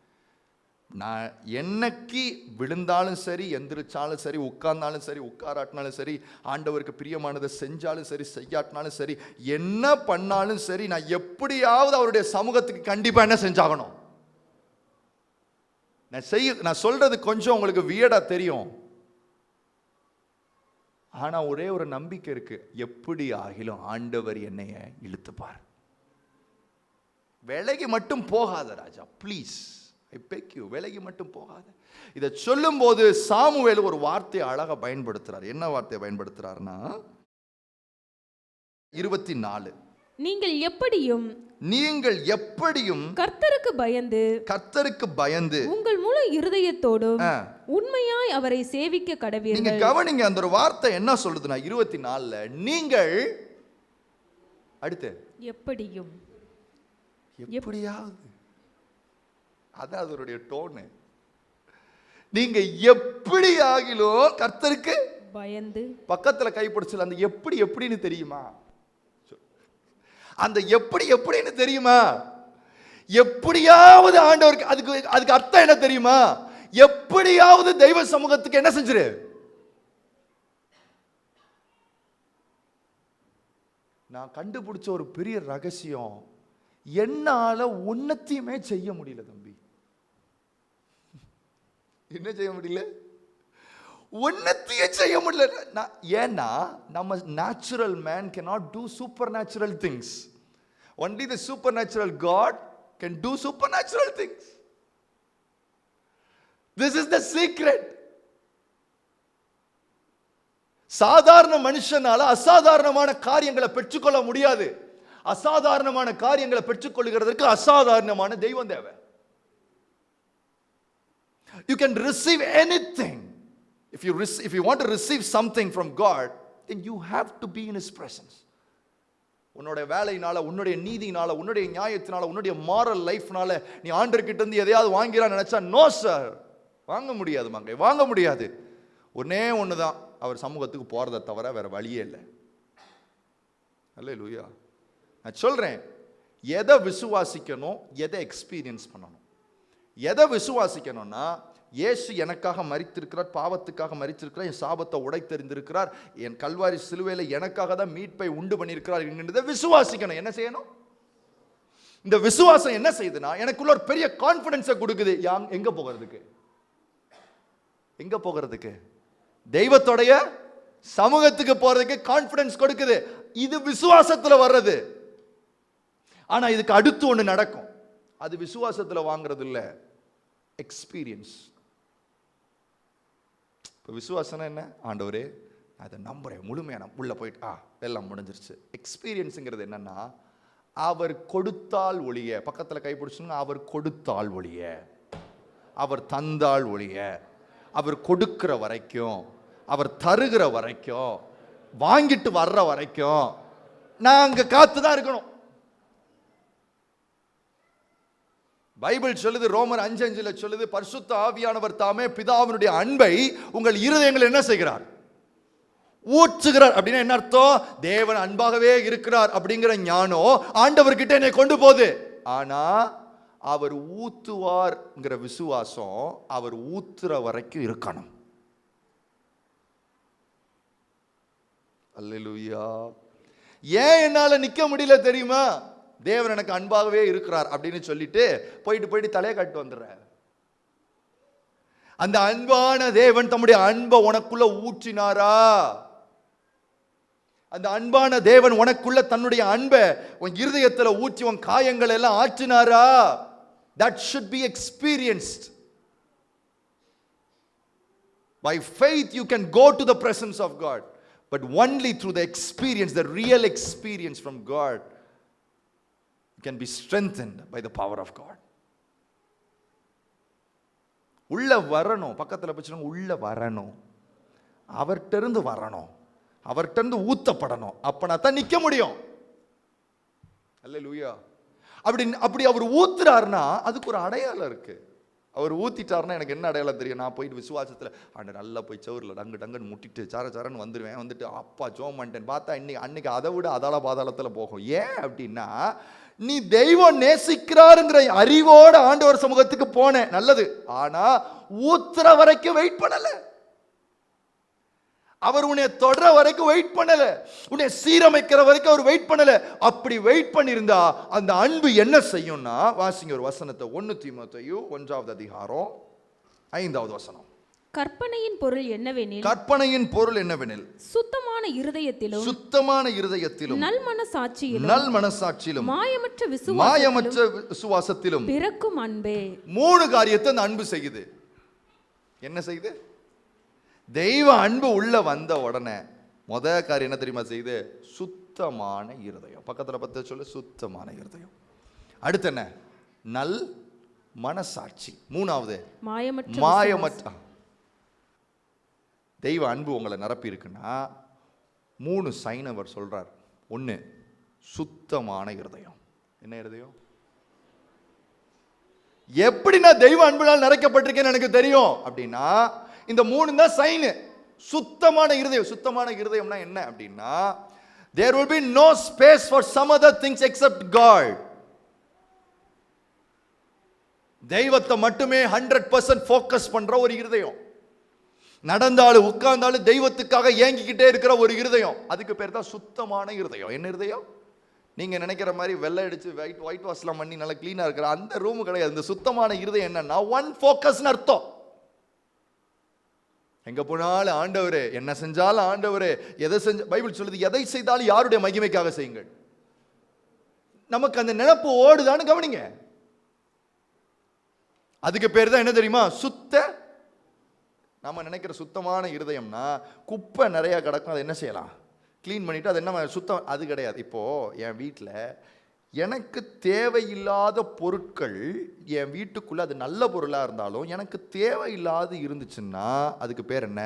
நான் என்னைக்கு விழுந்தாலும் சரி, எந்திரிச்சாலும் சரி, உட்கார்ந்தாலும் சரி, உட்காராட்டினாலும் சரி, ஆண்டவருக்கு பிரியமானதை செஞ்சாலும் சரி, செய்யாட்டினாலும் சரி, என்ன பண்ணாலும் சரி, நான் எப்படியாவது அவருடைய சமூகத்துக்கு கண்டிப்பா என்ன செஞ்சாகணும். நான் சொல்றது கொஞ்சம் உங்களுக்கு வியர்டா தெரியும், ஆனா ஒரே ஒரு நம்பிக்கை இருக்கு, எப்படி ஆகிலும் ஆண்டவர் என்னைய இழுத்துப்பார். விலகி மட்டும் போகாத ராஜா, ப்ளீஸ், ஐ பெக் யூ, விலகி மட்டும் போகாத. இதை சொல்லும் போது சாமுவேல் ஒரு வார்த்தையை அழகா பயன்படுத்துறார். என்ன வார்த்தையை பயன்படுத்துறாருன்னா 24, நீங்கள் எப்படியும் கர்த்தருக்கு பயந்து உங்கள் முழு இருதயத்தோடும் உண்மையாய் அவரை சேவிக்க கடவீர்கள். நீங்க கவனிங்க, அந்த ஒரு வார்த்தை என்ன சொல்லுதுன்னா 24ல நீங்கள் அடுத்து எப்படியாவது, அதான் அதனுடைய டோனு. நீங்க எப்படி ஆகிலும் கர்த்தருக்கு பயந்து, பக்கத்துல கைப்பிடிச்சல அந்த எப்படின்னு தெரியுமா, அந்த எப்படின்னு தெரியுமா, எப்படியாவது ஆண்டவருக்கு, அதுக்கு அர்த்தம் என்ன தெரியுமா, எப்படியாவது தெய்வ சமூகத்துக்கு என்ன செஞ்சிரு. நான் கண்டுபிடிச்ச ஒரு பெரிய ரகசியம், என்னால ஒன்னத்தையுமே செய்ய முடியல தம்பி. என்ன செய்ய முடியல, ஒன்னத்தையே செய்ய முடியல. ஏன்னா நம்ம natural man cannot do supernatural things. Only the supernatural God can do supernatural things. This is the secret. சாதாரண மனுஷனால அசாதாரணமான காரியங்களை பெற்றுக்கொள்ள முடியாது. அசாதாரணமான காரியங்களை பெற்றுக்கொள்கிறதற்கு அசாதாரணமான தெய்வம் தேவை. You can receive anything. If you want to receive something from God, then you have to be in His presence. உன்னுடைய வேலையினால, உன்னுடைய நீதியினால, உன்னுடைய நியாயத்தினால, உன்னுடைய மாரல் லைஃப்னால நீ ஆண்டவர்கிட்ட இருந்து எதையாவது வாங்கிடலாம் நினைச்சா, நோ சார், வாங்க முடியாது. வாங்க முடியாது. ஒன்னே ஒண்ணுதான், அவர் சமூகத்துக்கு போறதை தவிர வேற வழியே இல்லை. அல்லேலூயா. நான் சொல்றேன், எதை விசுவாசிக்கணும், எதை எக்ஸ்பீரியன்ஸ் பண்ணணும். எதை விசுவாசிக்கணும்னா, இயேசு எனக்காக மரித்திருக்கிறார், பாவத்துக்காக மரித்திருக்கிறார், என் சாபத்தை உடைத்தெறிந்திருக்கிறார், என் கல்வாரி சிலுவையில எனக்காக தான் மீட்பை உண்டு பண்ணியிருக்கிறார் என்கிறத விசுவாசிக்கணும். என்ன செய்யணும்? இந்த விசுவாசம் என்ன செய்யுதுன்னா, எனக்குள்ள ஒரு பெரிய கான்ஃபிடன்ஸை கொடுக்குது. எங்க போகிறதுக்கு? தெய்வத்தோடைய சமூகத்துக்கு போறதுக்கு கான்ஃபிடன்ஸ் கொடுக்குது. இது விசுவாசத்துல வர்றது. ஆனா இதுக்கு அடுத்து ஒண்ணு நடக்கும். அது விசுவாசத்துல வாங்குறது இல்ல, எக்ஸ்பீரியன்ஸ். இப்போ விசுவாசம்னா என்ன? ஆண்டவரே அதை நம்புறேன், முழுமையான உள்ள போயிட்டு எல்லாம் முடிஞ்சிருச்சு. எக்ஸ்பீரியன்ஸுங்கிறது என்னன்னா, அவர் கொடுத்தால் ஒழிய, பக்கத்துல கைப்பிடிச்சுங்க, அவர் கொடுத்தால் ஒழிய, அவர் தந்தால் ஒழிய, அவர் கொடுக்கிற வரைக்கும், அவர் தருகிற வரைக்கும், வாங்கிட்டு வர்ற வரைக்கும் நாங்க காத்துதான் இருக்கணும். பைபிள் சொல்லுது, ரோமர் 5:5 சொல்லுது, பரிசுத்த ஆவியானவர் தாமே பிதாவினுடைய அன்பை உங்கள் இருதயங்கள் என்ன செய்கிறார்? ஊற்றுகிறார். அப்படின்னா என்ன அர்த்தம்? தேவன் அன்பாகவே இருக்கிறார் அப்படிங்கிற ஞானம் ஆண்டவர்கிட்ட என்னை கொண்டு போகுது. ஆனா அவர் ஊத்துவார்ங்கிற விசுவாசம் அவர் ஊத்துற வரைக்கும் இருக்கணும். அல்லேலூயா. ஏன் என்னால நிக்க முடியல தெரியுமா? தேவன் எனக்கு அன்பாகவே இருக்கிறார் அப்படின்னு சொல்லிட்டு போயிட்டு தலையை காட்டு வந்துடுற. அந்த அன்பான தேவன் தம்முடைய அன்பை உனக்குள்ள ஊற்றினாரா? அந்த அன்பான தேவன் உனக்குள்ள தன்னுடைய அன்பை உன் இருதயத்துல ஊற்றி உன் காயங்கள் எல்லாம் ஆற்றினாரா? That should be experienced. By faith you can go to the presence of God, but only through the experience, the real experience from God, you can be strengthened by the power of God. உள்ள வரணும். பக்கத்துல போய் உள்ள வரணும். அவர்கிட்ட இருந்து வரணும். அவர்கிட்ட இருந்து ஊத்தப்படணும். அப்பனா தான் நிக்க முடியும். அல்லேலூயா. அப்படி அவர் ஊத்துறாருன்னா அதுக்கு ஒரு அடையாளம் இருக்கு. அவர் ஊத்திட்டாருன்னா எனக்கு என்ன அடையாளம் தெரியும்? நான் போயிட்டு விசுவாசத்துல நல்லா போய் சவுரில் டங்குன்னு முட்டிட்டு சாரன்னு வந்துடுவேன். வந்துட்டு அப்பா ஜோம் பண்ணிட்டேன் பார்த்தா அன்னைக்கு அதை விட அதால பாதாளத்துல போகும். ஏன் அப்படின்னா, நீ தெய்வம் நேசிக்கிறாருங்கிற அறிவோட ஆண்டவர் சமூகத்துக்கு போன நல்லது. ஆனா ஊத்துற வரைக்கும் வெயிட் பண்ணல. அவர் உன்னை தொடர வரைக்கும் வெயிட் பண்ணல. உன்னை சீரமைக்கிற வரைக்கும் அவர் வெயிட் பண்ணல. அப்படி வெயிட் பண்ணியிருந்தா அந்த அன்பு என்ன செய்யும்னா, வாசிங்க ஒரு வசனத்தை. 1 தீமோத்தேயு 1வது அதிகாரம் 5வது வசனம். கற்பனையின் பொருள் என்னவெனில், கற்பனையின் பொருள் என்னவெனில், சுத்தமான இருதயத்திலும் சுத்தமான இருதயத்திலும் நல் மனசாட்சியிலும் மாயமற்ற விசுவாசத்திலும் பிறக்கும் அன்பே. 3 காரியத்தை அந்த அன்பு செய்யுது. என்ன செய்யுது? தெய்வ அன்பு உள்ள வந்த உடனே முத காரியம் என்ன தெரியுமா செய்யுது? சுத்தமான இருதயம். பக்கத்துல பத்த சொல்லு, சுத்தமான இருதயம். அடுத்து என்ன? நல் மனசாட்சி. 3வது மாயமற்ற. தெய்வ அன்பு உங்களை நிரப்பி இருக்குன்னா 3 சைன் அவர் சொல்றார். 1, சுத்தமான இருதயம். என்ன இருதயம்? எப்படி நான் தெய்வ அன்பினால் நிறைக்கப்பட்டிருக்கேன்னு எனக்கு தெரியும் அப்படின்னா இந்த 3 தான் சைன். சுத்தமான இருதயம். சுத்தமான இருதயம்னா என்ன அப்படின்னா, there will be no space for some other things except God. தெய்வத்தை மட்டுமே 100% ஃபோக்கஸ் பண்ற ஒரு இருதயம். நடந்தாலும் உட்கார்ந்தாலும் தெய்வத்துக்காக ஏங்கிக்கிட்டே இருக்கிற ஒரு இருதயம். அதுக்கு பேர் தான் சுத்தமான இருதயம். என்ன இருதயம்? நீங்க நினைக்கிற மாதிரி வெள்ளை அடிச்சு ஒயிட் வாஷ்லாம் பண்ணி நல்லா கிளீனா இருக்கிற அந்த ரூம் கிடையாது. இந்த சுத்தமான இருதயம் என்னன்னா ஒன் ஃபோக்கஸ்னு அர்த்தம். எங்க போனாலும் ஆண்டவரே, என்ன செஞ்சாலும் ஆண்டவரே, எதை செஞ்ச பைபிள் சொல்லுது, எதை செய்தாலும் யாருடைய மகிமைக்காக செய்யுங்கள். நமக்கு அந்த நினைப்பு ஓடுதான்னு கவனிங்க. அதுக்கு பேர் தான் என்ன தெரியுமா? நம்ம நினைக்கிற சுத்தமான இருதயம்னா குப்பை நிறைய கிடக்கும். அதை என்ன செய்யலாம்? கிளீன் பண்ணிட்டு அது என்ன சுத்தம்? அது கிடையாது. இப்போ என் வீட்டில் எனக்கு தேவையில்லாத பொருட்கள் என் வீட்டுக்குள்ள, அது நல்ல பொருளாக இருந்தாலும் எனக்கு தேவையில்லாது இருந்துச்சுன்னா அதுக்கு பேர் என்ன?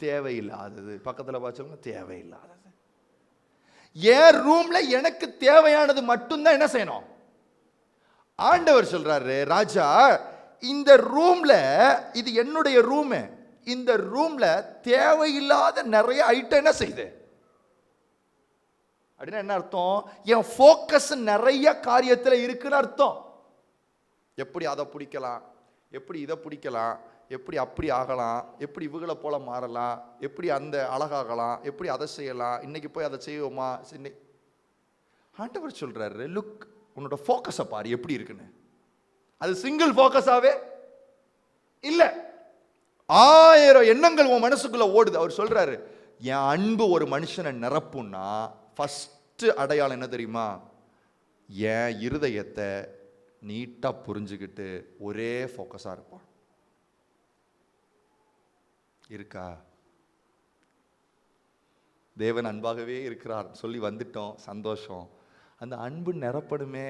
தேவையில்லாதது. பக்கத்தில் பார்த்துங்க, தேவையில்லாதது. என் ரூம்ல எனக்கு தேவையானது மட்டும்தான் என்ன செய்யணும்? ஆண்டவர் சொல்றாரு, ராஜா இந்த ரூம்ல, இது என்னுடைய ரூம், இந்த ரூம்ல தேவையில்லாத நிறைய ஐட்டம் என்ன செய்யுது அப்படின்னா என்ன அர்த்தம்? என் ஃபோக்கஸ் நிறைய காரியத்தில் இருக்குன்னு அர்த்தம். எப்படி அதை பிடிக்கலாம், எப்படி இதை பிடிக்கலாம், எப்படி அப்படி ஆகலாம், எப்படி இவங்களை போல மாறலாம், எப்படி அந்த அழகாகலாம், எப்படி அதை செய்யலாம், இன்னைக்கு போய் அதை செய்வோமா. ஆண்டவர் சொல்றாரு, லுக், உன்னோட ஃபோக்கஸை பாரு எப்படி இருக்குன்னு. அது சிங்கிள் ஃபோக்கஸாவே இல்லை, 1000 எண்ணங்கள் உன் மனசுக்குள்ள ஓடுது. அவர் சொல்றாரு, என் அன்பு ஒரு மனுஷனை நிரப்புன்னா ஃபர்ஸ்ட் அடையாளம் என்ன தெரியுமா? என் இருதயத்தை நீட்டா புரிஞ்சுக்கிட்டு ஒரே ஃபோக்கஸா இருப்பான். இருக்கா? தேவன் அன்பாகவே இருக்கிறார் சொல்லி வந்துட்டோம், சந்தோஷம். அந்த அன்பு நிரப்பணுமே.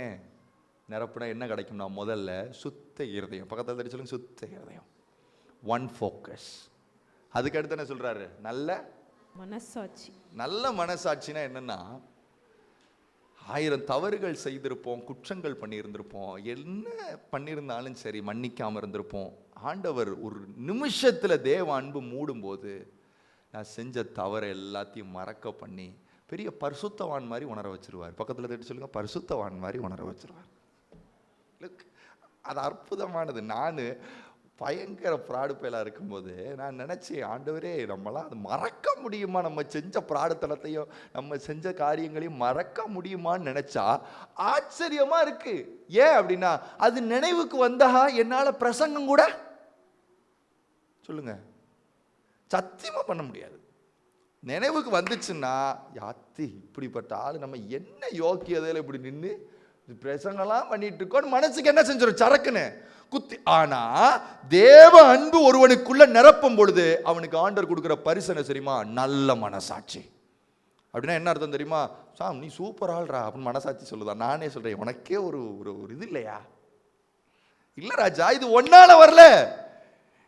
நிரப்புனா என்ன கிடைக்கும்னா, முதல்ல சுத்த இருதயம். பக்கத்தில் தெரிஞ்சு சொல்லுங்க, சுத்த இருதயம், ஒன் ஃபோக்கஸ். அதுக்கு அடுத்து என்ன சொல்றாரு? நல்ல மனசாட்சி. நல்ல மனசாட்சினா என்னன்னா, 1000 தவறுகள் செய்திருப்போம், குற்றங்கள் பண்ணியிருந்திருப்போம், என்ன பண்ணியிருந்தாலும் சரி மன்னிக்காம இருந்திருப்போம். ஆண்டவர் ஒரு நிமிஷத்துல தேவ அன்பு மூடும்போது நான் செஞ்ச தவறை எல்லாத்தையும் மறக்க பண்ணி பெரிய பரிசுத்தவான் மாதிரி உணர வச்சிருவார். பக்கத்தில் தட்டி சொல்லுங்க, பரிசுத்தவான் மாதிரி உணர வச்சிருவார். அது அற்புதமானது. நான் பயங்கர ஃப்ராடு பயலாக இருக்கும்போது நான் நினச்சேன், ஆண்டவரே நம்மளாம் அது மறக்க முடியுமா? நம்ம செஞ்ச பிராடுத்தனத்தையும் நம்ம செஞ்ச காரியங்களையும் மறக்க முடியுமான்னு நினச்சா ஆச்சரியமாக இருக்கு. ஏன் அப்படின்னா, அது நினைவுக்கு வந்தா என்னால் பிரசங்கம் கூட சொல்லுங்க சத்தியமாக பண்ண முடியாது. நினைவுக்கு வந்துச்சுன்னா, யாத்தி இப்படிப்பட்ட ஆள் நம்ம என்ன யோக்கியதையில் இப்படி நின்று பிரசங்கெல்லாம் பண்ணிட்டு இருக்கோம் மனசுக்கு என்ன செஞ்சிடும், சரக்குன்னு குத்தி. ஆனா தேவ அன்பு ஒருவனுக்குள்ள நிரப்பும் பொழுது அவனுக்கு ஆண்டவர் கொடுக்கிற பரிசு என்ன தெரியுமா? நல்ல மனசாட்சி. அப்படின்னா என்ன அர்த்தம் தெரியுமா? சாம் நீ சூப்பர் ஆள்ரா அப்படின்னு மனசாட்சி சொல்லுதா? நானே சொல்றேன், உனக்கே ஒரு இது இல்லையா? இல்ல ராஜா, இது ஒன்னால வரல.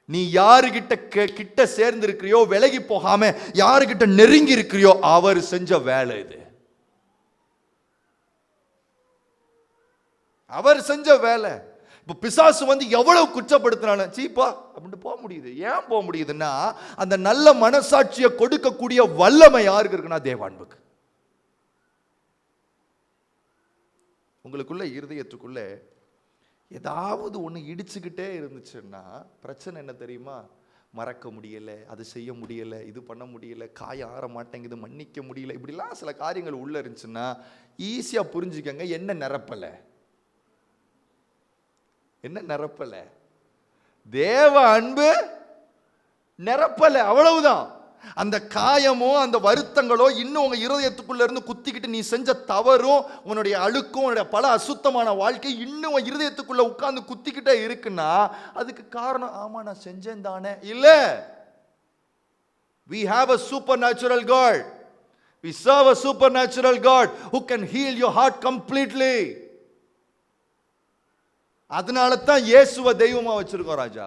நீ யாருகிட்ட சேர்ந்து இருக்கிறியோ, விலகி போகாம யாருகிட்ட நெருங்கி இருக்கிறியோ, அவர் செஞ்ச வேலை இது. அவர் செஞ்ச வேலை. இப்போ பிசாசு வந்து எவ்வளவு குற்றப்படுத்தினாலும் சீப்பா அப்படின்ட்டு போக முடியுது. ஏன் போக முடியுதுன்னா, அந்த நல்ல மனசாட்சியை கொடுக்கக்கூடிய வல்லமை யாருக்கு இருக்குன்னா தேவான்புக்கு. உங்களுக்குள்ள இருதயத்துக்குள்ள ஏதாவது ஒன்று இடிச்சுக்கிட்டே இருந்துச்சுன்னா பிரச்சனை என்ன தெரியுமா? மறக்க முடியல, அது செய்ய முடியல, இது பண்ண முடியல, காய ஆற மாட்டேங்குது, மன்னிக்க முடியல, இப்படிலாம் சில காரியங்கள் உள்ள இருந்துச்சுன்னா ஈஸியா புரிஞ்சுக்கங்க, என்ன நிரப்பலை, என்ன நிரப்பல? தேவ அன்பு நிரப்பல, அவ்வளவுதான். அந்த காயமோ அந்த வருத்தங்களோ இன்னும் உங்க இருதயத்துக்குள்ள இருந்து குத்திக்கிட்டு நீ செஞ்ச தவறும் உன்னுடைய அழுக்கும் உன்னுடைய பல அசுத்தமான வாழ்க்கை இன்னும் உன் இருதயத்துக்குள்ள உட்கார்ந்து குத்திக்கிட்டே இருக்குன்னா அதுக்கு காரணம், ஆமா நான் செஞ்சேன் தானே. இல்ல, we have a supernatural God, we serve a supernatural God who can heal your heart completely. அதனால தான் இயேசுவை தெய்வமா வச்சிருக்கோம் ராஜா.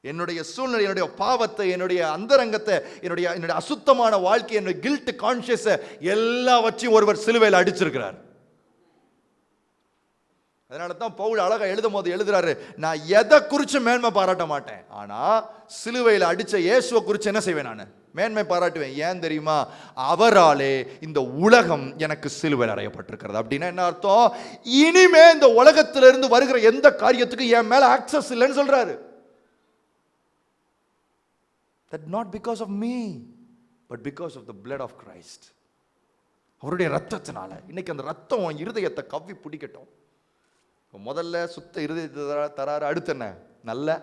என்னுடைய சூழ்நிலை, என்னுடைய பாவத்தை, என்னுடைய அந்தரங்கத்தை, என்னுடைய அசுத்தமான வாழ்க்கை, என்னுடைய கில்ட் கான்ஷியஸ் எல்லாவற்றையும் ஒருவர் சிலுவையில் அடிச்சிருக்கிறார். அதனால தான் பவுல் அழகா எழுதும் போது எழுதுறாரு, நான் எதை குறிச்சு மேன்மை பாராட்ட மாட்டேன், ஆனா சிலுவையில் அடிச்ச இயேசுவை குறிச்சு என்ன செய்வேன், நான் மேன்மை பாராட்டுவேன். ஏன் தெரியுமா? அவராலே இந்த உலகம் எனக்கு சிலுவையில் அறையப்பட்டிருக்கிறது. அப்படின்னா என்ன அர்த்தம்? இனிமே இந்த உலகத்திலிருந்து வருகிற எந்த காரியத்துக்கு என் மேல ஆக்சஸ் இல்லைன்னு சொல்றாரு. That not because of me, but because of the blood of Christ. அவருடைய ரத்தத்தினால. இன்னைக்கு அந்த ரத்தம் இருதயத்தை கவ்வி பிடிக்கட்டும். முதல்ல சுத்த இருதயத்தை தராரு, அடுத்து என்ன? நல்ல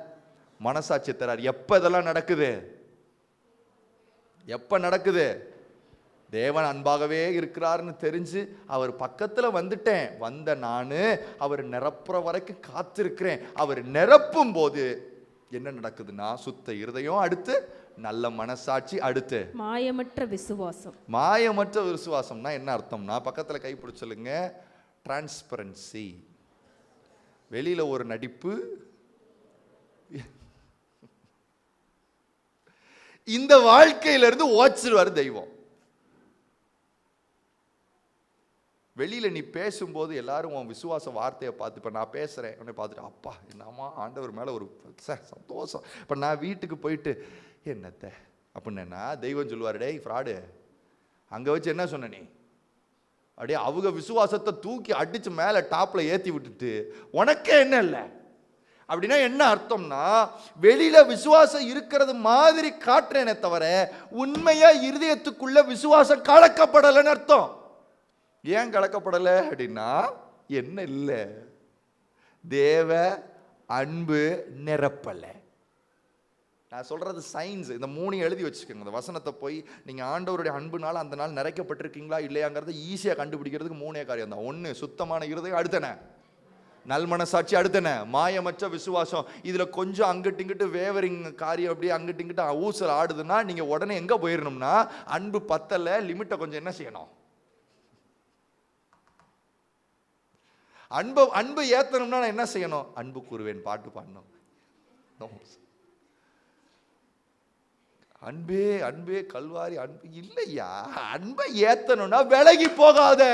மனசாட்சி தராரு. எப்ப இதெல்லாம் நடக்குது? எப்ப நடக்குது? தேவன் அன்பாகவே இருக்கிறார்னு தெரிஞ்சு அவர் பக்கத்துல வந்துட்டேன், வந்த நானு அவர் நிரப்புற வரைக்கும் காத்திருக்கிறேன். அவர் நிரப்பும் போது என்ன நடக்குதுன்னா, சுத்த இருதயம், அடுத்து நல்ல மனசாட்சி, அடுத்து மாயமற்ற விசுவாசம். மாயமற்ற விசுவாசம்னா என்ன அர்த்தம்னா, பக்கத்துல கைப்பிடிச்சலுங்க, டிரான்ஸ்பரன்சி. வெளியில ஒரு நடிப்பு, இந்த வாழ்க்கையிலிருந்து ஓச்சிருவாரு தெய்வம். வெளியில நீ பேசும்போது எல்லாரும் உன் விசுவாச வார்த்தையை பார்த்து, இப்ப நான் பேசுறேன் உன்னை பார்த்துட்டு, அப்பா என்னம்மா ஆண்டவர் மேல ஒரு சந்தோஷம். இப்ப நான் வீட்டுக்கு போயிட்டு என்னத்த அப்படின்னா தெய்வம் சொல்லுவாரு, டேய் ஃப்ராடு, அங்க வச்சு என்ன சொன்ன நீ? அப்படியே அவங்க விசுவாசத்தை தூக்கி அடிச்சு மேல டாப்ல ஏத்தி விட்டுட்டு உனக்கே என்ன இல்லை அப்படின்னா என்ன அர்த்தம்னா, வெளியில விசுவாசம் இருக்கிறது மாதிரி காட்டுறேனே தவிர உண்மையா இருதயத்துக்குள்ள விசுவாசம் கலக்கப்படலைன்னு அர்த்தம். ஏன் கலக்கப்படலை அப்படின்னா, என்ன இல்லை, தேவ அன்பு நிரப்பலை. நான் சொல்றது சயின்ஸ். இந்த 3 எழுதி வச்சுக்கோங்க. இந்த வசனத்தை போய் நீங்க ஆண்டவருடைய அன்புனால அந்த நாள் நிறைக்கப்பட்டிருக்கீங்களா இல்லையாங்கிறத ஈஸியா கண்டுபிடிக்கிறதுக்கு 3 காரியம் தான். 1 சுத்தமான இருதயம், அடுத்தன நல்மனசாட்சி, அடுத்தன மாயமற்ற விசுவாசம். இதுல கொஞ்சம் அங்கிட்டு இங்கிட்டு வேவரிங் காரியம் அப்படியே அங்கிட்டு இங்கிட்டு ஊசல் ஆடுதுன்னா நீங்க உடனே எங்க போயிடணும்னா, அன்பு பத்தல, லிமிட்டை கொஞ்சம் என்ன செய்யணும், அன்பு ஏத்தணும்னா நான் என்ன செய்யணும்? அன்பு கூறுவேன் பாட்டு பாடணும். அன்பே அன்பே கல்வாரி அன்பு இல்லையா? அன்பை ஏத்தணும்னா விலகி போகாத.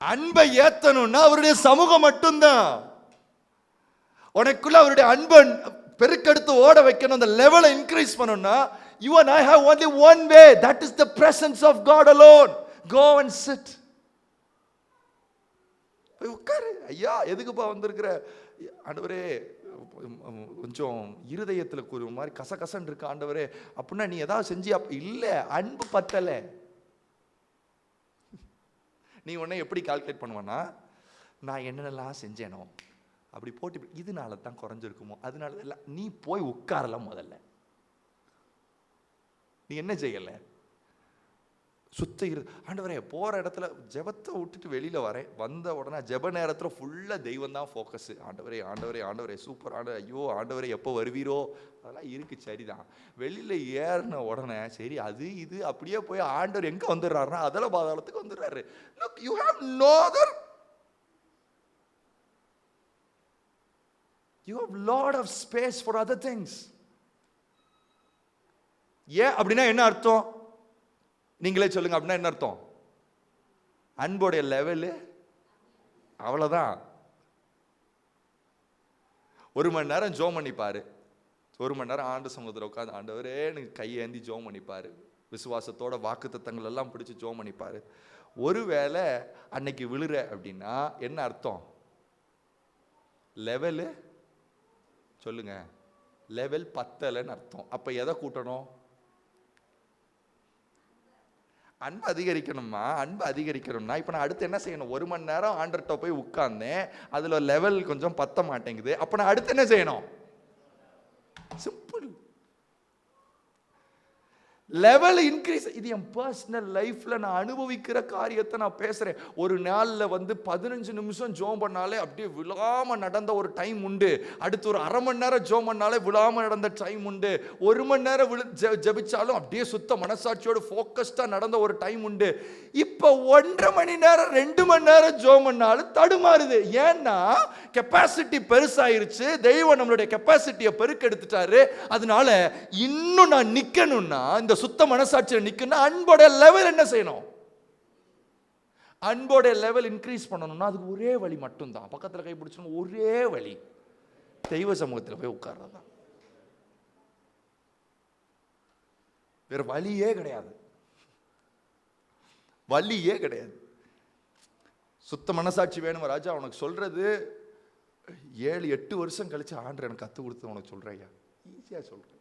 அன்பை ஏத்தணும்னா அவருடைய சமூகம் மட்டும்தான். உனக்குள்ள அவருடைய அன்பை பெருக்கெடுத்து ஓட வைக்கணும், அந்த லெவலை இன்க்ரீஸ் பண்ணணும்னா you and I have only one way, that is the presence of God alone. Go and sit. போய் உட்காரு. ஐயா எதுக்குப்பா வந்திருக்கிற? ஆண்டவரே கொஞ்சம் இருதயத்துல ஒரு மாதிரி கசகசன்னு இருக்கு ஆண்டவரே. அப்படின்னா நீ ஏதாவது செஞ்சியா? இல்ல, அன்பு பத்தல. நீ உடனே எப்படி கால்குலேட் பண்ணுவானா, நான் என்னென்னலாம் செஞ்சேனோ அப்படி போட்டு இதனால தான் குறைஞ்சிருக்குமோ, அதனால இல்லை. நீ போய் உட்காரலாம் முதல்ல. நீ என்ன செய்யல? சுத்த ஆண்டவரே போற இடத்துல ஜெபத்தை விட்டுட்டு வெளியில வரேன், வந்த உடனே ஜெப நேரத்துல ஃபுல்லா தெய்வம் தான் ஃபோக்கஸ். ஆண்டவரே ஆண்டவரே ஆண்டவரே சூப்பர் ஆண்டவரே, ஐயோ ஆண்டவரே எப்போ வருவீரோ, அதெல்லாம் இருக்கு சரிதான். வெளியில ஏறின உடனே சரி அது இது அப்படியே போய் ஆண்டவர் எங்க வந்துடுறாருன்னா அதெல்லாம் பாதாளத்துக்கு வந்துடுறாரு. Look, you have no other, you have lot of space for other things. ஏன் அப்படின்னா என்ன அர்த்தம்? நீங்களே சொல்லுங்க. அப்படின்னா என்ன அர்த்தம்? அன்போடைய லெவலு அவ்வளவுதான். 1 மணி நேரம் ஜோம் பண்ணிப்பாரு, 1 மணி நேரம் ஆண்டு சமூகத்தில் உட்காந்து ஆண்டவரே எனக்கு கையேந்தி ஜோம் பண்ணிப்பாரு, விசுவாசத்தோட வாக்குத்தத்தங்கள் எல்லாம் பிடிச்சி ஜோம் பண்ணிப்பாரு. ஒருவேளை அன்னைக்கு விழுற அப்படின்னா என்ன அர்த்தம்? லெவலு சொல்லுங்க, லெவல் பத்தலைன்னு அர்த்தம். அப்ப எதை கூட்டணும்? அன்பு அதிகரிக்கணுமா? அன்பு அதிகரிக்கணும்னா இப்ப நான் அடுத்து என்ன செய்யணும்? 1 மணி நேரம் ஆண்டர்கிட்ட போய் உட்கார்ந்தேன், அதுல லெவல் கொஞ்சம் பத்த மாட்டேங்குது, அப்ப நான் அடுத்து என்ன செய்யணும்? சிம்பிள். Level increase. இது என் பர்சனல் லைஃப்ல நான் அனுபவிக்கிற காரியத்தை நான் பேசுறேன். ஒரு நாள்ல 15 நிமிஷம் ஜோம் பண்ணாலே அப்படியே விழாம நடந்த ஒரு டைம் உண்டு. அடுத்து ஒரு அரை மணி நேரம் ஜோம் பண்ணாலே விழாம நடந்த டைம் உண்டு. 1 மணி நேரம் ஜெபிச்சாலும் அப்படியே சுத்த மனசாட்சியோட ஃபோக்கஸ்டா நடந்த ஒரு டைம் உண்டு. இப்ப 1.5 மணி நேரம் 2 மணி நேரம் ஜோம் பண்ணாலும் தடுமாறுது. ஏன்னா கெப்பாசிட்டி பெருசாயிருச்சு, தெய்வம் நம்மளுடைய கெப்பாசிட்டியை பெருக்கெடுத்துட்டாரு. அதனால இன்னும் நான் நிக்கணும்னா, இந்த சுத்த மனசாட்சியில் நிக்கணும், அன்போட லெவல் என்ன செய்யணும்? அன்போட லெவல் இன்க்ரீஸ் பண்ணணும்னா அதுக்கு ஒரே வழி மட்டும்தான். பக்கத்துல கை பிடிச்சணும், ஒரே வழி தெய்வ சமூகத்தில் போய் உட்கார்றதா. வேற வழியே கிடையாது, வழியே கிடையாது. சுத்த மனசாட்சி வேணும் ராஜா, உனக்கு சொல்றது 7-8 வருஷம் கழிச்சு ஆண்டவர் எனக்கு கத்து கொடுத்து உனக்கு சொல்றேன். ஈஸியா சொல்றேன்.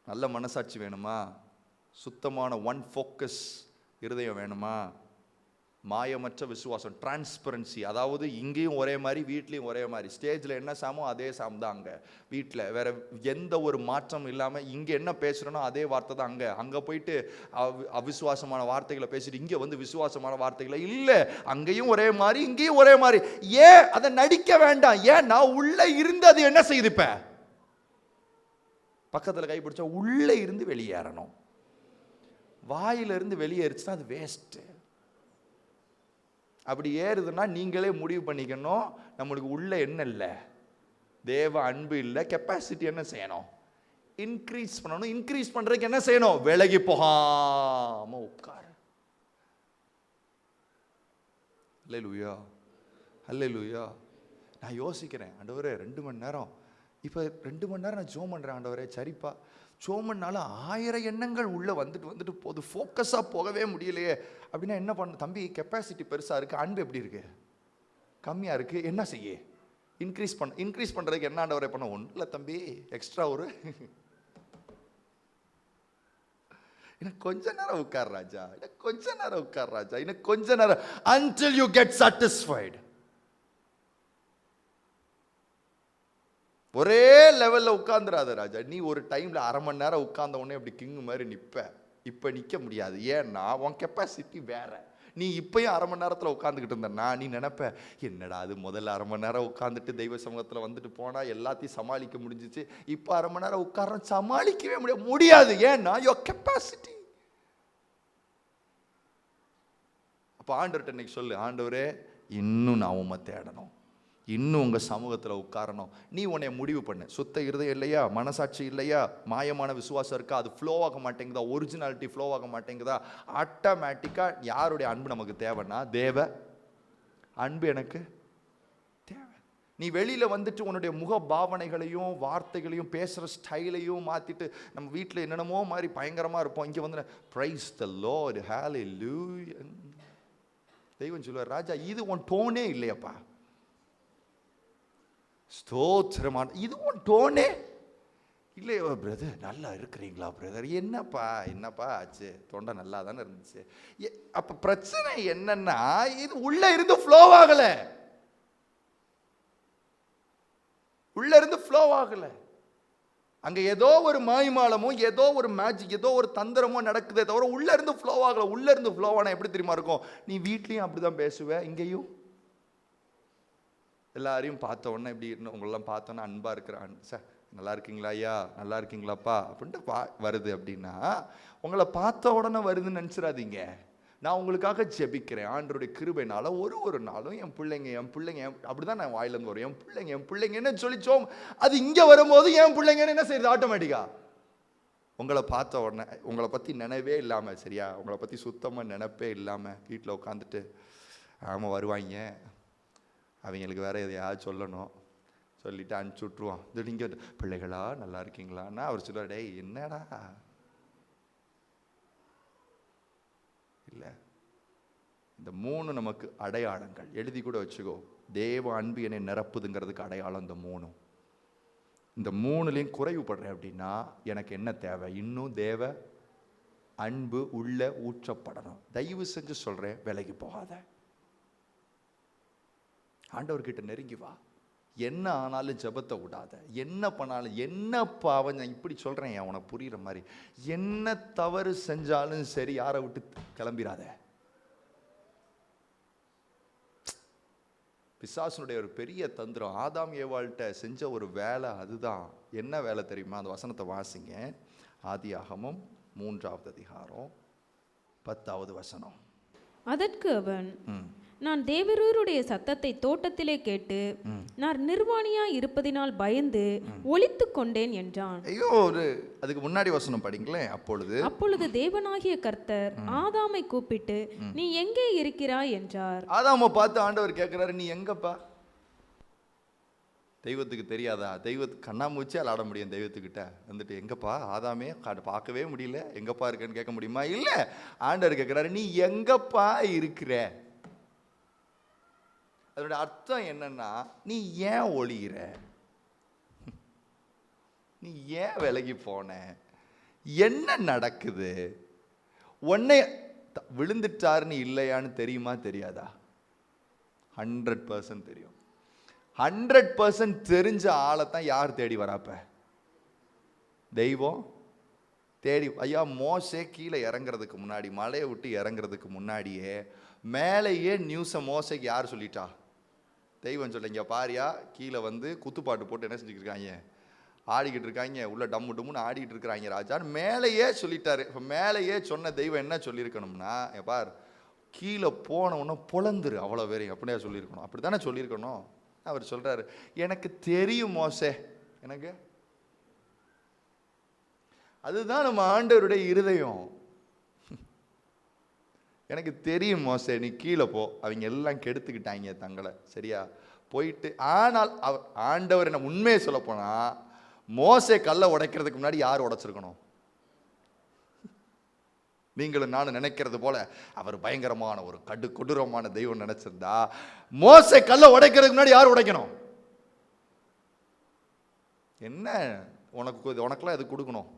நல்ல மனசாட்சி வேணுமா? சுத்தமான ஒன் ஃபோக்கஸ் இருதயம் வேணுமா? மாயமற்ற விசுவாசம், டிரான்ஸ்பரன்சி. அதாவது இங்கேயும் ஒரே மாதிரி, வீட்லேயும் ஒரே மாதிரி. ஸ்டேஜில் என்ன சாமோ அதே சாம் தான் அங்கே. வீட்டில் வேற எந்த ஒரு மாற்றம் இல்லாமல் இங்கே என்ன பேசுகிறோனோ அதே வார்த்தை தான் அங்கே. அங்கே போயிட்டு அவிசுவாசமான வார்த்தைகளை பேசிட்டு இங்கே வந்து விசுவாசமான வார்த்தைகளை இல்லை. அங்கேயும் ஒரே மாதிரி, இங்கேயும் ஒரே மாதிரி. ஏன் அதை நடிக்க வேண்டாம்? ஏன்னா உள்ளே இருந்து அது என்ன செய்யுது? இப்போ பக்கத்தில் கை பிடிச்சா உள்ளே இருந்து வெளியேறணும். வாயிலிருந்து வெளியேறிச்சுன்னா அது வேஸ்ட்டு. அப்படி ஏறுதுன்னா நீங்களே முடிவு பண்ணிக்கணும், நம்மளுக்கு உள்ள என்ன இல்லை? தேவ அன்பு இல்லை. கெப்பாசிட்டி என்ன செய்யணும்? இன்க்ரீஸ் பண்ணணும். இன்க்ரீஸ் பண்றதுக்கு என்ன செய்யணும்? விலகி போகாம உட்காரு. அல்லேலூயா, அல்லேலூயா. நான் யோசிக்கிறேன், ஆண்டவரே 2 மணி நேரம், இப்போ 2 மணி நேரம் நான் ஜோம் பண்ணுறேன் ஆண்டவரே. சரிப்பா, ஜோம் பண்ணாலும் 1000 எண்ணங்கள் உள்ளே வந்துட்டு போகுது, ஃபோக்கஸாக போகவே முடியலையே. அப்படின்னா என்ன பண்ண? தம்பி, கெப்பாசிட்டி பெருசாக இருக்குது, அன்பு எப்படி இருக்கு? கம்மியாக இருக்குது. என்ன செய்ய? இன்க்ரீஸ் பண்ணுறதுக்கு என்ன ஆண்டவரே பண்ண? ஒன்றும் இல்லை தம்பி, எக்ஸ்ட்ரா ஒரு இன்னும் கொஞ்ச நேரம் உட்கார் ராஜா, இன்னும் கொஞ்ச நேரம் உட்கார் ராஜா, இன்னும் கொஞ்ச நேரம், until you get satisfied. ஒரே லெவல்ல உட்கார்ந்துராத ராஜா. நீ ஒரு டைம்ல அரை மணி நேரம் உட்கார்ந்த உடனே அப்படி கிங் மாதிரி நிற்ப. இப்ப நிக்க முடியாது. ஏன்னா உன் கெப்பாசிட்டி வேற. நீ இப்பயும் அரை மணி நேரத்துல உட்காந்துக்கிட்டு இருந்தனா நீ நினைப்ப, என்னடா அது முதல்ல அரை மணி நேரம் உட்காந்துட்டு தெய்வ சமூகத்துல வந்துட்டு போனா எல்லாத்தையும் சமாளிக்க முடிஞ்சிச்சு, இப்ப அரை மணி நேரம் உட்கார்றோம் சமாளிக்கவே முடியாது. ஏன்னா யோர் கெப்பாசிட்டி. அப்ப ஆண்டவர்கிட்ட இன்னைக்கு சொல்லு, ஆண்டவரே இன்னும் நான் உம்மை தேடணும், இன்னும் உங்க சமூகத்தில் உட்காரணும். நீ உன்னை முடிவு பண்ணு. சுத்த இருதயம் இல்லையா? மனசாட்சி இல்லையா? மாயமான விசுவாசம் இருக்கா? அது ஃப்ளோ ஆக மாட்டேங்குதா? ஒரிஜினாலிட்டி ஃப்ளோ ஆக மாட்டேங்குதா? ஆட்டோமேட்டிக்கா யாருடைய அன்பு நமக்கு தேவைன்னா தேவ அன்பு எனக்கு தேவை. நீ வெளியில் வந்துட்டு உன்னுடைய முக பாவனைகளையும் வார்த்தைகளையும் பேசுகிற ஸ்டைலையும் மாற்றிட்டு நம்ம வீட்டில் என்னென்னமோ மாதிரி பயங்கரமாக இருப்போம். இங்கே வந்து பிரைஸ் த லார்ட், ஹல்லேலூயா. தெய்வம் சொல்லுவார், ராஜா இது உன் டோனே இல்லையப்பா, ஸ்தோத்திரமான இது உன் டோனே இல்லையோ பிரதர். நல்லா இருக்கிறீங்களா பிரதர்? என்னப்பா ஆச்சு? தொண்டை நல்லா தானே இருந்துச்சு. அப்போ பிரச்சனை என்னன்னா, இது உள்ளே இருந்து ஃப்ளோ ஆகலை, உள்ள இருந்து ஃப்ளோ ஆகல. அங்க ஏதோ ஒரு மாய்மாலமோ ஏதோ ஒரு மேஜிக் ஏதோ ஒரு தந்திரமோ நடக்குதே தவிர உள்ள இருந்து ஃப்ளோ ஆகல. உள்ள இருந்து ஃப்ளோ ஆனா எப்படி தெரியுமா இருக்கும்? நீ வீட்லயும் அப்படிதான் பேசுவ, இங்கேயும் எல்லாரையும் பார்த்த உடனே இப்படி உங்களெல்லாம் பார்த்தோன்னா அன்பா இருக்கிறான், சார் நல்லா இருக்கீங்களா ஐயா, நல்லா இருக்கீங்களாப்பா அப்படின்ட்டு வருது. அப்படின்னா உங்களை பார்த்த உடனே வருதுன்னு நினைச்சிடாதீங்க. நான் உங்களுக்காக ஜெபிக்கிறேன். ஆண்டவருடைய கிருபைனால ஒரு நாளும் என் பிள்ளைங்க அப்படிதான் நான் வாயிலிருந்து வரும், என் பிள்ளைங்கன்னு சொல்லிச்சோம். அது இங்க வரும்போது என் பிள்ளைங்கன்னு என்ன செய்யுது? ஆட்டோமேட்டிக்கா உங்களை பார்த்த உடனே உங்களை பத்தி நினைவே இல்லாம, சரியா, உங்களை பத்தி சுத்தமா நினைப்பே இல்லாம வீட்டில் உட்காந்துட்டு ஆமா வருவாங்க, அவங்களுக்கு வேற எதையாவது சொல்லணும், சொல்லிட்டு அனுப்பிச்சி விட்ருவான். திடீங்க பிள்ளைகளா நல்லா இருக்கீங்களான்னா அவர் சொல்லுவார், டேய் என்னடா இல்லை. இந்த 3 நமக்கு அடையாளங்கள் எழுதி கூட வச்சுக்கோ. தேவ அன்பு என்னை நிரப்புதுங்கிறதுக்கு அடையாளம் இந்த 3. இந்த 3லையும் குறைவுபடுறேன் அப்படின்னா எனக்கு என்ன தேவை? இன்னும் தேவ அன்பு உள்ள ஊற்றப்படணும். தயவு செஞ்சு சொல்றேன், விலகி போகாத. ஆண்டவர்கிட்ட நெருங்கி வா. என்ன ஆனாலும் ஜெபத்தை விடாத. என்ன பண்ணாலும், என்ன பாவம், நான் இப்படி சொல்றேன் உனக்கு புரியுற மாதிரி, என்ன தவறு செஞ்சாலும் சரி யாரை விட்டு கிளம்பிடாத. பிசாசுனுடைய ஒரு பெரிய தந்திரம், ஆதாம் ஏவாள்கிட்ட செஞ்ச ஒரு வேலை அதுதான். என்ன வேலை தெரியுமா? அந்த வசனத்தை வாசிங்க. ஆதியாகமம் 3வது அதிகாரம் 10வது வசனம். அதற்கு அவன், நான் தேவரூருடைய சத்தத்தை தோட்டத்திலே கேட்டு நான் நிர்வாணியாய் இருப்பதினால் பயந்து ஒளித்து கொண்டேன் என்றான். ஐயோ, அதுக்கு முன்னாடி வசனம் படிங்களேன். அப்பொழுது தேவனாகிய கர்த்தர் ஆதாமை கூப்பிட்டு, நீ எங்கே இருக்கிறாய் என்றார். ஆதாமை பார்த்து ஆண்டவர் கேட்கிறாரு, நீ எங்கப்பா? தெய்வத்துக்கு தெரியாதா? தெய்வத்துக்கு கண்ணாமூச்சி விளாட முடியும். தெய்வத்துக்கிட்ட வந்துட்டு எங்கப்பா ஆதாமே பார்க்கவே முடியல, எங்கப்பா இருக்கேன்னு கேட்க முடியுமா? இல்ல, ஆண்டவர் கேட்கிறாரு, நீ எங்கப்பா இருக்கிற? அதோட அர்த்தம் என்னன்னா, நீ ஏன் ஒளிகிற? நீ ஏன் விலகி போன? என்ன நடக்குது? உன்னை விழுந்துட்டாருன்னு இல்லையான்னு தெரியுமா தெரியாதா? 100% தெரியும். 100% தெரிஞ்ச ஆளைத்தான் யார் தேடி வராப்ப? தெய்வம் தேடி. ஐயா, மோசே கீழே இறங்குறதுக்கு முன்னாடி, மலையை விட்டு இறங்குறதுக்கு முன்னாடியே மேலேயே நியூஸை மோசைக்கு யார் சொல்லிட்டா? தெய்வம் சொல்ல, இங்கே பாரியா, கீழே வந்து குத்துப்பாட்டு போட்டு என்ன செஞ்சுட்டு இருக்காங்க? ஆடிக்கிட்டு இருக்காங்க, உள்ள டம்மு டம்முன்னு ஆடிக்கிட்டு இருக்கிறாங்க ராஜான்னு மேலேயே சொல்லிட்டாரு. இப்போ மேலேயே சொன்ன தெய்வம் என்ன சொல்லியிருக்கணும்னா, பார் கீழே போனவொன்னே பொழந்துரு அவ்வளோ பேரையும் அப்படியே சொல்லியிருக்கணும். அப்படி தானே சொல்லியிருக்கணும். அவர் சொல்றாரு, எனக்கு தெரியும் மோசே, எனக்கு அதுதான் நம்ம ஆண்டவருடைய இருதயம். எனக்கு தெரியும் மோசே, நீ கீழே போ, அவங்க எல்லாம் கெடுத்துக்கிட்டாங்க தங்களை, சரியா போயிட்டு. ஆனால் ஆண்டவர் என்ன உண்மையை சொல்ல போனா, மோசே கல்லை உடைக்கிறதுக்கு முன்னாடி யார் உடைச்சிருக்கணும்? நீங்களும் நானும் நினைக்கிறது போல அவர் பயங்கரமான ஒரு கொடூரமான தெய்வம் நினைச்சிருந்தா, மோசே கல்லை உடைக்கிறதுக்கு முன்னாடி யார் உடைக்கணும்? என்ன உனக்கெல்லாம் எது கொடுக்கணும்?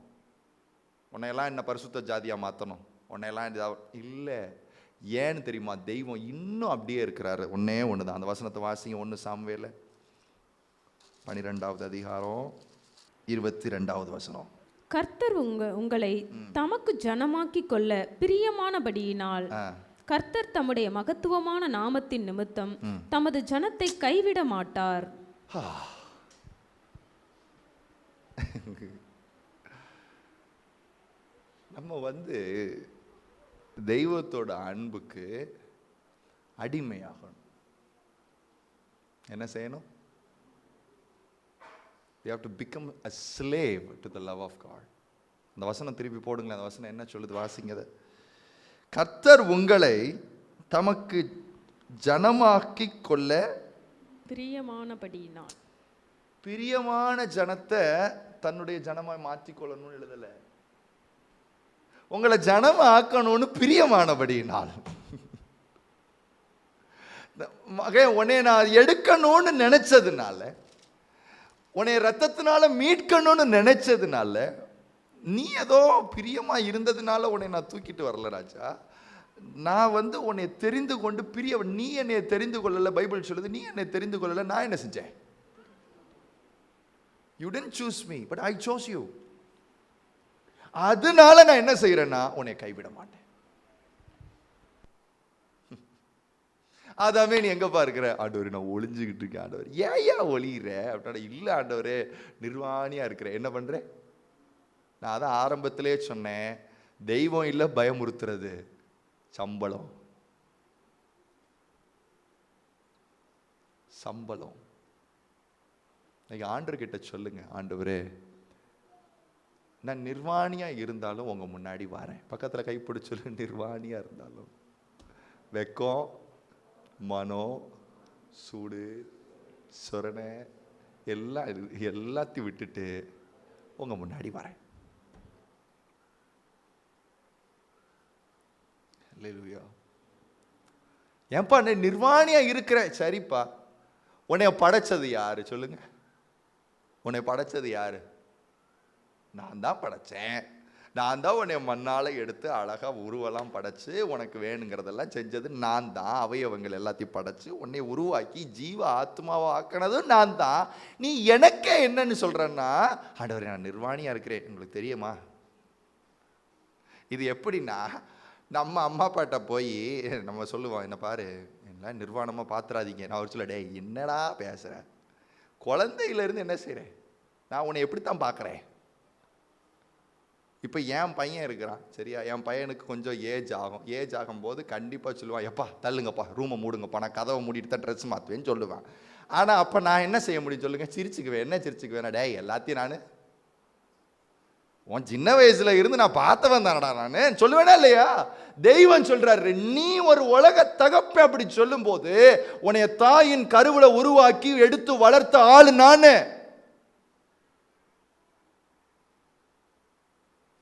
உன்னையெல்லாம் என்ன பரிசுத்த ஜாதியா மாற்றணும்? உன்னையெல்லாம் இல்லை. ஏன்னு தெரியுமா? தெய்வம் இன்னும் அப்படியே இருக்கிறாரு. ஒன்னே ஒண்ணுதான். அந்த வசனத்தை வாசிங்க. 1 சாமுவேல் 12வது அதிகாரம் 22வது வசனம். கர்த்தர் உங்களை தமக்கு ஜனமாக்கி கொள்ள பிரியமானபடியினால் கர்த்தர் தம்முடைய மகத்துவமான நாமத்தின் நிமித்தம் தமது ஜனத்தை கைவிட மாட்டார். நம்ம தெய்வத்தோட அன்புக்கு அடிமையாகணும். என்ன செய்யணும்? We have to become a slave to the love of God. அந்த வசனம் திருப்பி போடுங்களேன். அந்த வசனம் என்ன சொல்லுது? வாசிங்க. கர்த்தர் உங்களை தமக்கு ஜனமாக்கி கொள்ள பிரியமானபடியினால். பிரியமான ஜனத்தை தன்னுடைய ஜனமாய் மாற்றிக்கொள்ளணும்னு எழுதல, உங்களை ஜனம் ஆக்கணும்னு பிரியமானபடியினால். உன்னை நான் எடுக்கணும்னு நினைச்சதுனால, உன்னை ரத்தத்தினால மீட்கணும்னு நினைச்சதுனால, நீ ஏதோ பிரியமா இருந்ததுனால உன்னை நான் தூக்கிட்டு வரல ராஜா. நான் உன்னை தெரிந்து கொண்டு நீ என்னை தெரிந்து கொள்ளல. பைபிள் சொல்லுது, நீ என்னை தெரிந்து கொள்ளல, நான் என்ன செஞ்சேன்? You didn't choose me, but I chose you. அதனால நான் என்ன செய்யறேன்னா உன்னை கைவிட மாட்டேன். அதாமே நீ எங்கப்பா இருக்கிற? ஆண்டவரே நான் ஒளிஞ்சுக்கிட்டு இருக்கேன். ஆண்டவர் ஏன் ஒளியிற அப்படின்னா, இல்ல ஆண்டவரே நிர்வாணியா இருக்கிற. என்ன பண்ற? நான் அதான் ஆரம்பத்திலே சொன்னேன், தெய்வம் இல்ல பயமுறுத்துறது, சம்பளம். சம்பளம். இன்னைக்கு ஆண்டவர்கிட்ட சொல்லுங்க, ஆண்டவரே நான் நிர்வாணியா இருந்தாலும் உங்க முன்னாடி வரேன். பக்கத்துல கைப்பிடிச்சு சொல்லு, நிர்வாணியா இருந்தாலும், வெக்கம், மனம், சூடு, சொரணை எல்லாத்தையும் விட்டுட்டு உங்க முன்னாடி வரேன். அல்லேலூயா. ஏன்பா நீ நிர்வாணியா இருக்கிற? சரிப்பா, உன்னை படைச்சது யாரு சொல்லுங்க? உன்னை படைச்சது யாரு? நான் தான் படைச்சேன். நான் தான் உன்னை மண்ணால எடுத்து அழகா உருவெல்லாம் படைச்சு உனக்கு வேணுங்கிறதெல்லாம் செஞ்சது நான் தான். அவயவங்கள் எல்லாத்தையும் படைச்சு உன்னை உருவாக்கி ஜீவ ஆத்மாவை ஆக்கினதும் நான் தான். நீ எனக்கே என்னன்னு சொல்றன்னா, ஆண்டவரே நான் நிர்வாணியா இருக்கிறேன். உங்களுக்கு தெரியுமா இது எப்படின்னா, நம்ம அம்மா அப்பாட்ட போய் நம்ம சொல்லுவோம், என்ன பாரு எல்லாம் நிர்வாணமாக பார்த்துறாதீங்க. நான் ஒரு சொல்ல, டே என்னடா பேசுகிறேன், குழந்தையிலேருந்து என்ன செய்கிறேன், நான் உன்னை எப்படித்தான் பார்க்குறேன். இப்போ என் பையன் இருக்கிறான் சரியா, என் பையனுக்கு கொஞ்சம் ஏஜ் ஆகும்போது கண்டிப்பாக சொல்லுவான், எப்பா தள்ளுங்கப்பா, ரூமை மூடுங்கப்பா, நான் கதவை மூடிட்டு தான் ட்ரெஸ் மாற்றுவேன்னு சொல்லுவேன். ஆனால் அப்போ நான் என்ன செய்ய முடியும் சொல்லுங்கள்? சிரிச்சுக்குவேன். என்ன சிரிச்சுக்குவேன்? டே எல்லாத்தையும் நான் உன் சின்ன வயசுல இருந்து நான் பார்த்தவன் தானடா நான் சொல்லுவேனா இல்லையா? தெய்வம் சொல்றாரு, நீ ஒரு உலக தகப்ப அப்படி சொல்லும் போது உன்னைய தாயின் கருவுல உருவாக்கி எடுத்து வளர்த்த ஆளு நானு.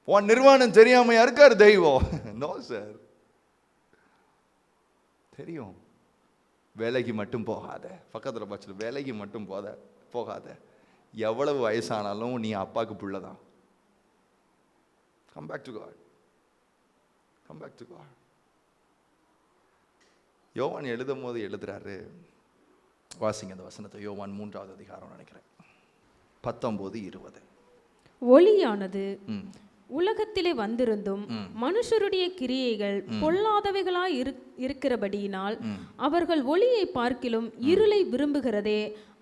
உன் நிர்வாணம் தெரியாமையா இருக்காரு தெய்வம்? நோ சார், தெரியும். வேலைக்கு மட்டும் போகாத, பக்கத்துல பட்சத்தில் வேலைக்கு மட்டும் போகாத. எவ்வளவு வயசானாலும் நீ அப்பாவுக்கு பிள்ளைதான். Come back to God. Come back to God. யோவான் எழுதும் போது எழுதுறாரு, வாசிங்க அந்த வசனத்தை. யோவான் 3வது அதிகாரம் நினைக்கிறேன், 19-20. ஒளியானது உலகத்திலே வந்திருந்தும் மனுஷருடைய கிரியைகள் பொல்லாதவைகளாய் இருக்கிறபடியினால் அவர்கள் ஒளியை பார்க்கிலும் இருளை விரும்புகிறதே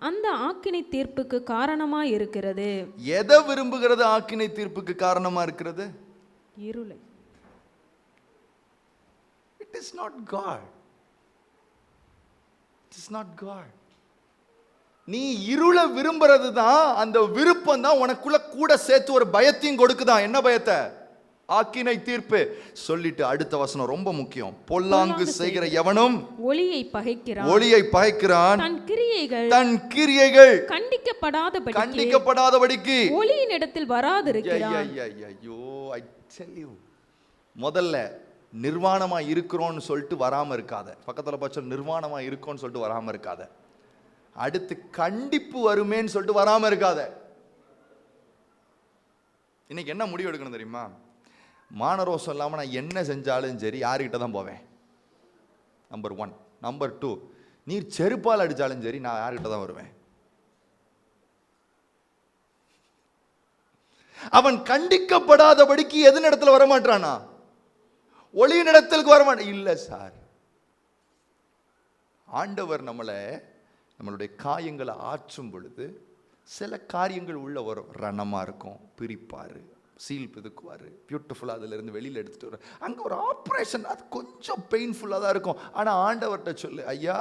அந்த ஆக்கினை தீர்ப்புக்கு காரணமாய் இருக்கிறது. எதை விரும்புகிறது? ஆக்கினை தீர்ப்புக்கு காரணமா இருக்கிறது இருளை. It is not God. It is not God. நீ இருளை விரும்புறது தான், அந்த விருப்பம் தான் உனக்குள்ள கூட சேர்த்து ஒரு பயத்தையும் கொடுக்குதான். என்ன பயத்தை? ஆக்கினை தீர்ப்பு. சொல்லிட்டு அடுத்த வசனம் ரொம்ப முக்கியம். பொல்லாங்கு செய்கிற எவனும் ஒளியை பகைக்கிறான், தன் கிரியைகள் கண்டிக்கப்படாதபடிக்கு ஒளியின் இடத்தில் வராதிருக்கிறான். ஐயோ, I tell you, முதல்ல நிர்வாணமா இருக்கிறோம்னு சொல்லிட்டு வராம இருக்காத. பக்கத்துல பட்சம் நிர்வாணமா இருக்கோன்னு சொல்லிட்டு வராம இருக்காத. அடுத்து கண்டிப்பு வருமேன்னு சொல்லிட்டு வராம இருக்காத. இன்னைக்கு என்ன முடிவு எடுக்கணும் தெரியுமா? மானரோசம் இல்லாம நான் என்ன செஞ்சாலும் சரி யாருக்கிட்ட தான் போவேன்? நம்பர் 1. நம்பர் 2, நீர் செருப்பால் அடிச்சாலும் சரி நான் யாருக்கிட்ட தான் வருவேன்? அவன் கண்டிக்கப்படாதபடிக்கு எது இடத்துல வரமாட்டானா? ஒளியின் இடத்துக்கு வரமாட்டான். இல்ல சார், ஆண்டவர் நம்மளுடைய காயங்களை ஆற்றும் பொழுது சில காரியங்கள் உள்ள வரும். ரணமா இருக்கும், பிரிப்பாரு, சீல் பிதுக்குவாரு, பியூட்டிஃபுல்லா அதுல இருந்து வெளியில எடுத்துட்டு வர. அங்க ஒரு ஆப்ரேஷன், அது கொஞ்சம் பெயின்ஃபுல்லா தான் இருக்கும். ஆனா ஆண்டவர்கிட்ட சொல்லு, ஐயா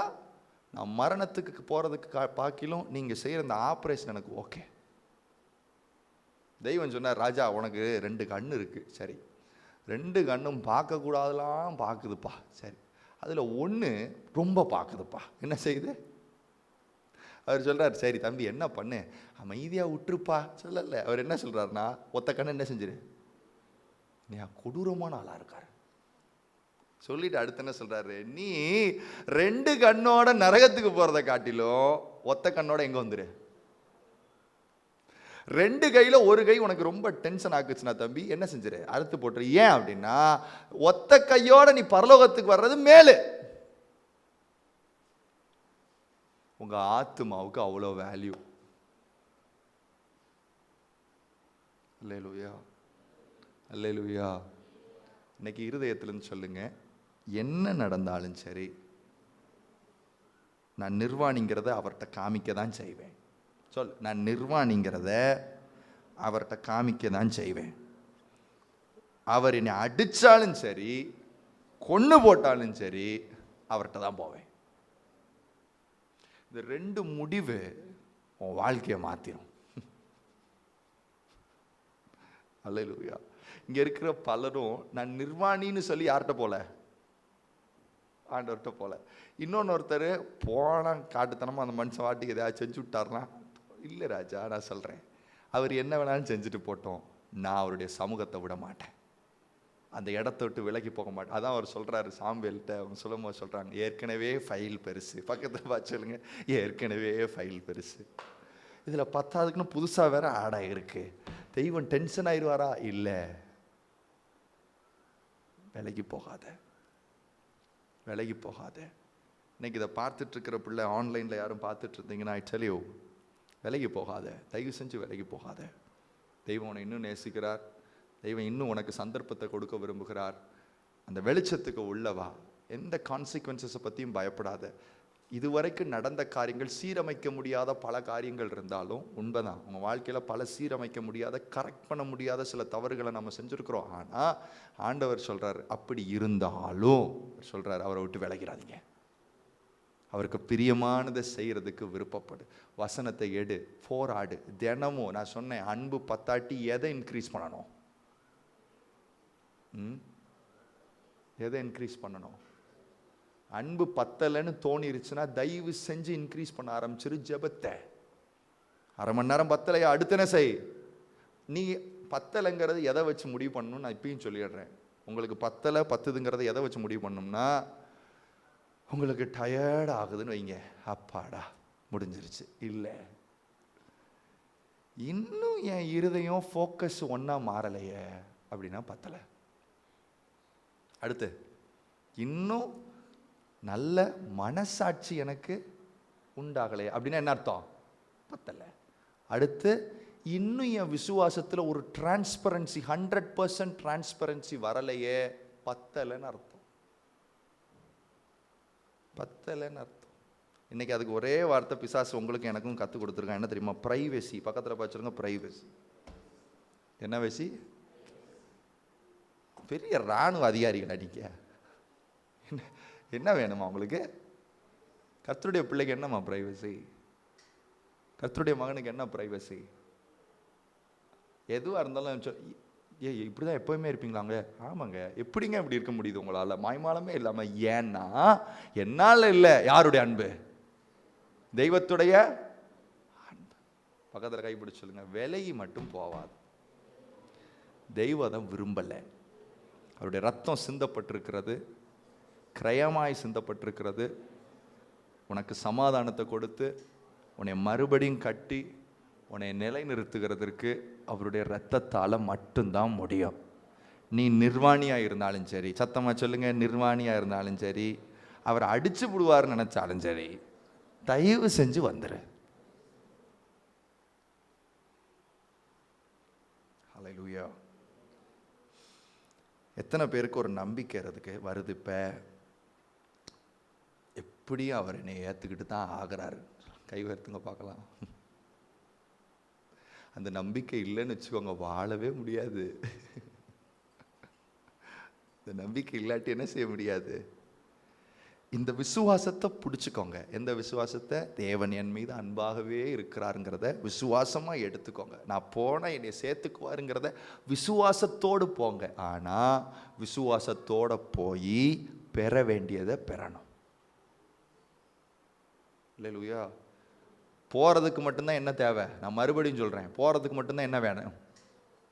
நான் மரணத்துக்கு போறதுக்கு பாக்கிலும் நீங்க செய்யற இந்த ஆப்ரேஷன் எனக்கு ஓகே. தெய்வம் சொன்னார், ராஜா உனக்கு 2 கண்ணு இருக்கு, சரி 2 கண்ணும் பார்க்கக்கூடாதெல்லாம் பார்க்குதுப்பா, சரி அதில் 1 ரொம்ப பார்க்குதுப்பா, என்ன செய்யுது? அவர் சொல்கிறார், சரி தம்பி என்ன பண்ணு, அமைதியாக விட்டுருப்பா. சொல்லலை. அவர் என்ன சொல்கிறாருன்னா, ஒத்த கண்ணு என்ன செஞ்சிரு, நீ கொடூரமான ஆளாக இருக்கார் சொல்லிட்டு அடுத்து என்ன சொல்கிறாரு, நீ 2 கண்ணோட நரகத்துக்கு போகிறத காட்டிலும் ஒத்த கண்ணோட எங்கே வந்துரு, 2 கையில் 1 கை உனக்கு ரொம்ப டென்ஷன் ஆக்குச்சுன்னா தம்பி என்ன செஞ்சிரு, அறுத்து போட்டுரு. ஏன் அப்படின்னா ஒத்த கையோட நீ பரலோகத்துக்கு வர்றது மேலு. உங்க ஆத்துமாவுக்கு அவ்வளோ வேல்யூ. அல்லேலூயா, அல்லேலூயா. இன்னைக்கு இருதயத்திலிருந்து சொல்லுங்க, என்ன நடந்தாலும் சரி நான் நிர்வாணிங்கிறத அவர்கிட்ட காமிக்க தான் செய்வேன். சொல், நான் நிர்வாணிங்கிறத அவர்கிட்ட காமிக்க தான் செய்வேன். அவர் என்னை அடித்தாலும் சரி, கொன்று போட்டாலும் சரி, அவர்கிட்ட தான் போவேன். இந்த 2 முடிவு உன் வாழ்க்கையை மாற்றிடும். அல்லேலூயா. இங்கே இருக்கிற பலரும் நான் நிர்வாணின்னு சொல்லி யார்கிட்ட போல, ஆண்டவர்கிட்ட போல. ஒருத்தர் போனால் காட்டுத்தனமாக அந்த மனுஷன் வாட்டிக்கு எதாவது செஞ்சு விட்டார்னா, இல்லை ராஜா நான் சொல்கிறேன், அவர் என்ன வேணாலும் செஞ்சுட்டு போட்டோம், நான் அவருடைய சமூகத்தை விட மாட்டேன், அந்த இடத்த விட்டு விலகி போக மாட்டேன். அதான் அவர் சொல்கிறாரு சாம்பேல்கிட்ட. அவங்க சொல்லும் போது சொல்கிறாங்க, ஏற்கனவே ஃபைல் பெருசு. பக்கத்தில் பார்த்து சொல்லுங்க, ஏற்கனவே ஃபைல் பெருசு, இதில் 10ஆவதுக்குன்னு புதுசாக வேற ஆடாக இருக்கு. தெய்வம் டென்ஷன் ஆயிடுவாரா? இல்லை, விலகி போகாத, விலகி போகாத. இன்னைக்கு இதை பார்த்துட்டு இருக்கிற பிள்ளை ஆன்லைனில் யாரும் பார்த்துட்டு இருந்தீங்கன்னா ஐ டெல் யூ, விலகி போகாத, தயவு செஞ்சு விலகி போகாத. தெய்வம் உன்னை இன்னும் நேசிக்கிறார். தெய்வம் இன்னும் உனக்கு சந்தர்ப்பத்தை கொடுக்க விரும்புகிறார். அந்த வெளிச்சத்துக்கு உள்ளவா. எந்த கான்சிக்வன்சஸை பற்றியும் பயப்படாத. இதுவரைக்கும் நடந்த காரியங்கள், சீரமைக்க முடியாத பல காரியங்கள் இருந்தாலும் உண்மைதான், உங்கள் வாழ்க்கையில் பல சீரமைக்க முடியாத, கரெக்ட் பண்ண முடியாத சில தவறுகளை நம்ம செஞ்சுருக்கிறோம். ஆனால் ஆண்டவர் சொல்கிறார், அப்படி இருந்தாலும் சொல்கிறார், அவரை விட்டு விலகிறாதீங்க. அவருக்கு பிரியமானதை செய்கிறதுக்கு விருப்பப்படு. வசனத்தை எடு, போராடு. தினமும் நான் சொன்னேன், அன்பு பத்தாட்டி எதை இன்க்ரீஸ் பண்ணணும், எதை இன்க்ரீஸ் பண்ணணும்? அன்பு பத்தலைன்னு தோணிருச்சுன்னா தயவு செஞ்சு இன்க்ரீஸ் பண்ண ஆரம்பிச்சிரு ஜெபத்தை. அரை மணி நேரம் பத்தலையா, அடுத்தன செய். நீ பத்தலைங்கிறது எதை வச்சு முடிவு பண்ணணும்னு நான் இப்பயும் சொல்லிடுறேன். உங்களுக்கு பத்தலை பத்துதுங்கிறத எதை வச்சு முடிவு பண்ணணும்னா, உங்களுக்கு டயர்ட் ஆகுதுன்னு வைங்க, அப்பாடா முடிஞ்சிருச்சு. இல்லை, இன்னும் என் இருதயம் ஃபோக்கஸ் ஒன்றா மாறலையே அப்படின்னா பத்தலை. அடுத்து, இன்னும் நல்ல மனசாட்சி எனக்கு உண்டாகலை அப்படின்னா என்ன அர்த்தம்? பத்தலை. அடுத்து, இன்னும் என் விசுவாசத்தில் ஒரு டிரான்ஸ்பரன்சி, 100% டிரான்ஸ்பரன்சி வரலையே, பத்தலைன்னு அர்த்தம். பத்தலைன்னு அர்த்தம். இன்னைக்கு அதுக்கு ஒரே வார்த்தை பிசாசு உங்களுக்கு எனக்கும் கற்றுக் கொடுத்துருக்கான். என்ன தெரியுமா? பிரைவசி. பக்கத்தில் பார்த்துருங்க, பிரைவசி. என்ன வேசி? பெரிய இராணுவ அதிகாரிகள் அடிக்க என்ன வேணுமா உங்களுக்கு? கர்த்தருடைய பிள்ளைக்கு என்னம்மா பிரைவசி? கர்த்தருடைய மகனுக்கு என்ன பிரைவசி? எதுவாக இருந்தாலும் இப்படி தான் எப்போயுமே இருப்பீங்களாங்க? ஆமாங்க. எப்படிங்க இப்படி இருக்க முடியுது உங்களால்? மாய்மாலமே இல்லாமல். ஏன்னா என்னால் இல்லை, யாருடைய அன்பு? தெய்வத்துடைய அன்பு. பக்கத்தில் கைப்பிடிச்சு சொல்லுங்க, விலகி மட்டும் போவாது. தெய்வம் விரும்பலை. அவருடைய ரத்தம் சிந்தப்பட்டிருக்கிறது, கிரயமாய் சிந்தப்பட்டிருக்கிறது. உனக்கு சமாதானத்தை கொடுத்து உன்னை மறுபடியும் கட்டி உன்னை நிலைநிறுத்துகிறதற்கு அவருடைய இரத்தத்தால் மட்டும்தான் முடியும். நீ நிர்வாணியாக இருந்தாலும் சரி, சத்தமாக சொல்லுங்க, நிர்வாணியாக இருந்தாலும் சரி, அவர் அடிச்சு விடுவார்னு நினைச்சாலும் சரி, தயவு செஞ்சு வந்துரு. ஹல்லேலூயா. எத்தனை பேருக்கு ஒரு நம்பிக்கை வருது? இப்போ எப்படியும் அவர் என்னை ஏற்றுக்கிட்டு தான் ஆகிறாரு. கை உயர்த்துங்க பார்க்கலாம். அந்த நம்பிக்கை இல்லைன்னு வச்சுக்கோங்க, வாழவே முடியாது. இந்த நம்பிக்கை இல்லாட்டி என்ன செய்ய முடியாது? இந்த விசுவாசத்தை பிடிச்சிக்கோங்க. எந்த விசுவாசத்தை? தேவன் என் மீது அன்பாகவே இருக்கிறாருங்கிறத விசுவாசமாக எடுத்துக்கோங்க. நான் போனால் என்னை சேர்த்துக்குவாருங்கிறத விசுவாசத்தோடு போங்க. ஆனால் விசுவாசத்தோடு போய் பெற வேண்டியதை பெறணும். இல்லையா? போகிறதுக்கு மட்டும்தான் என்ன தேவை? நான் மறுபடியும் சொல்கிறேன், போகிறதுக்கு மட்டும்தான் என்ன வேணும்?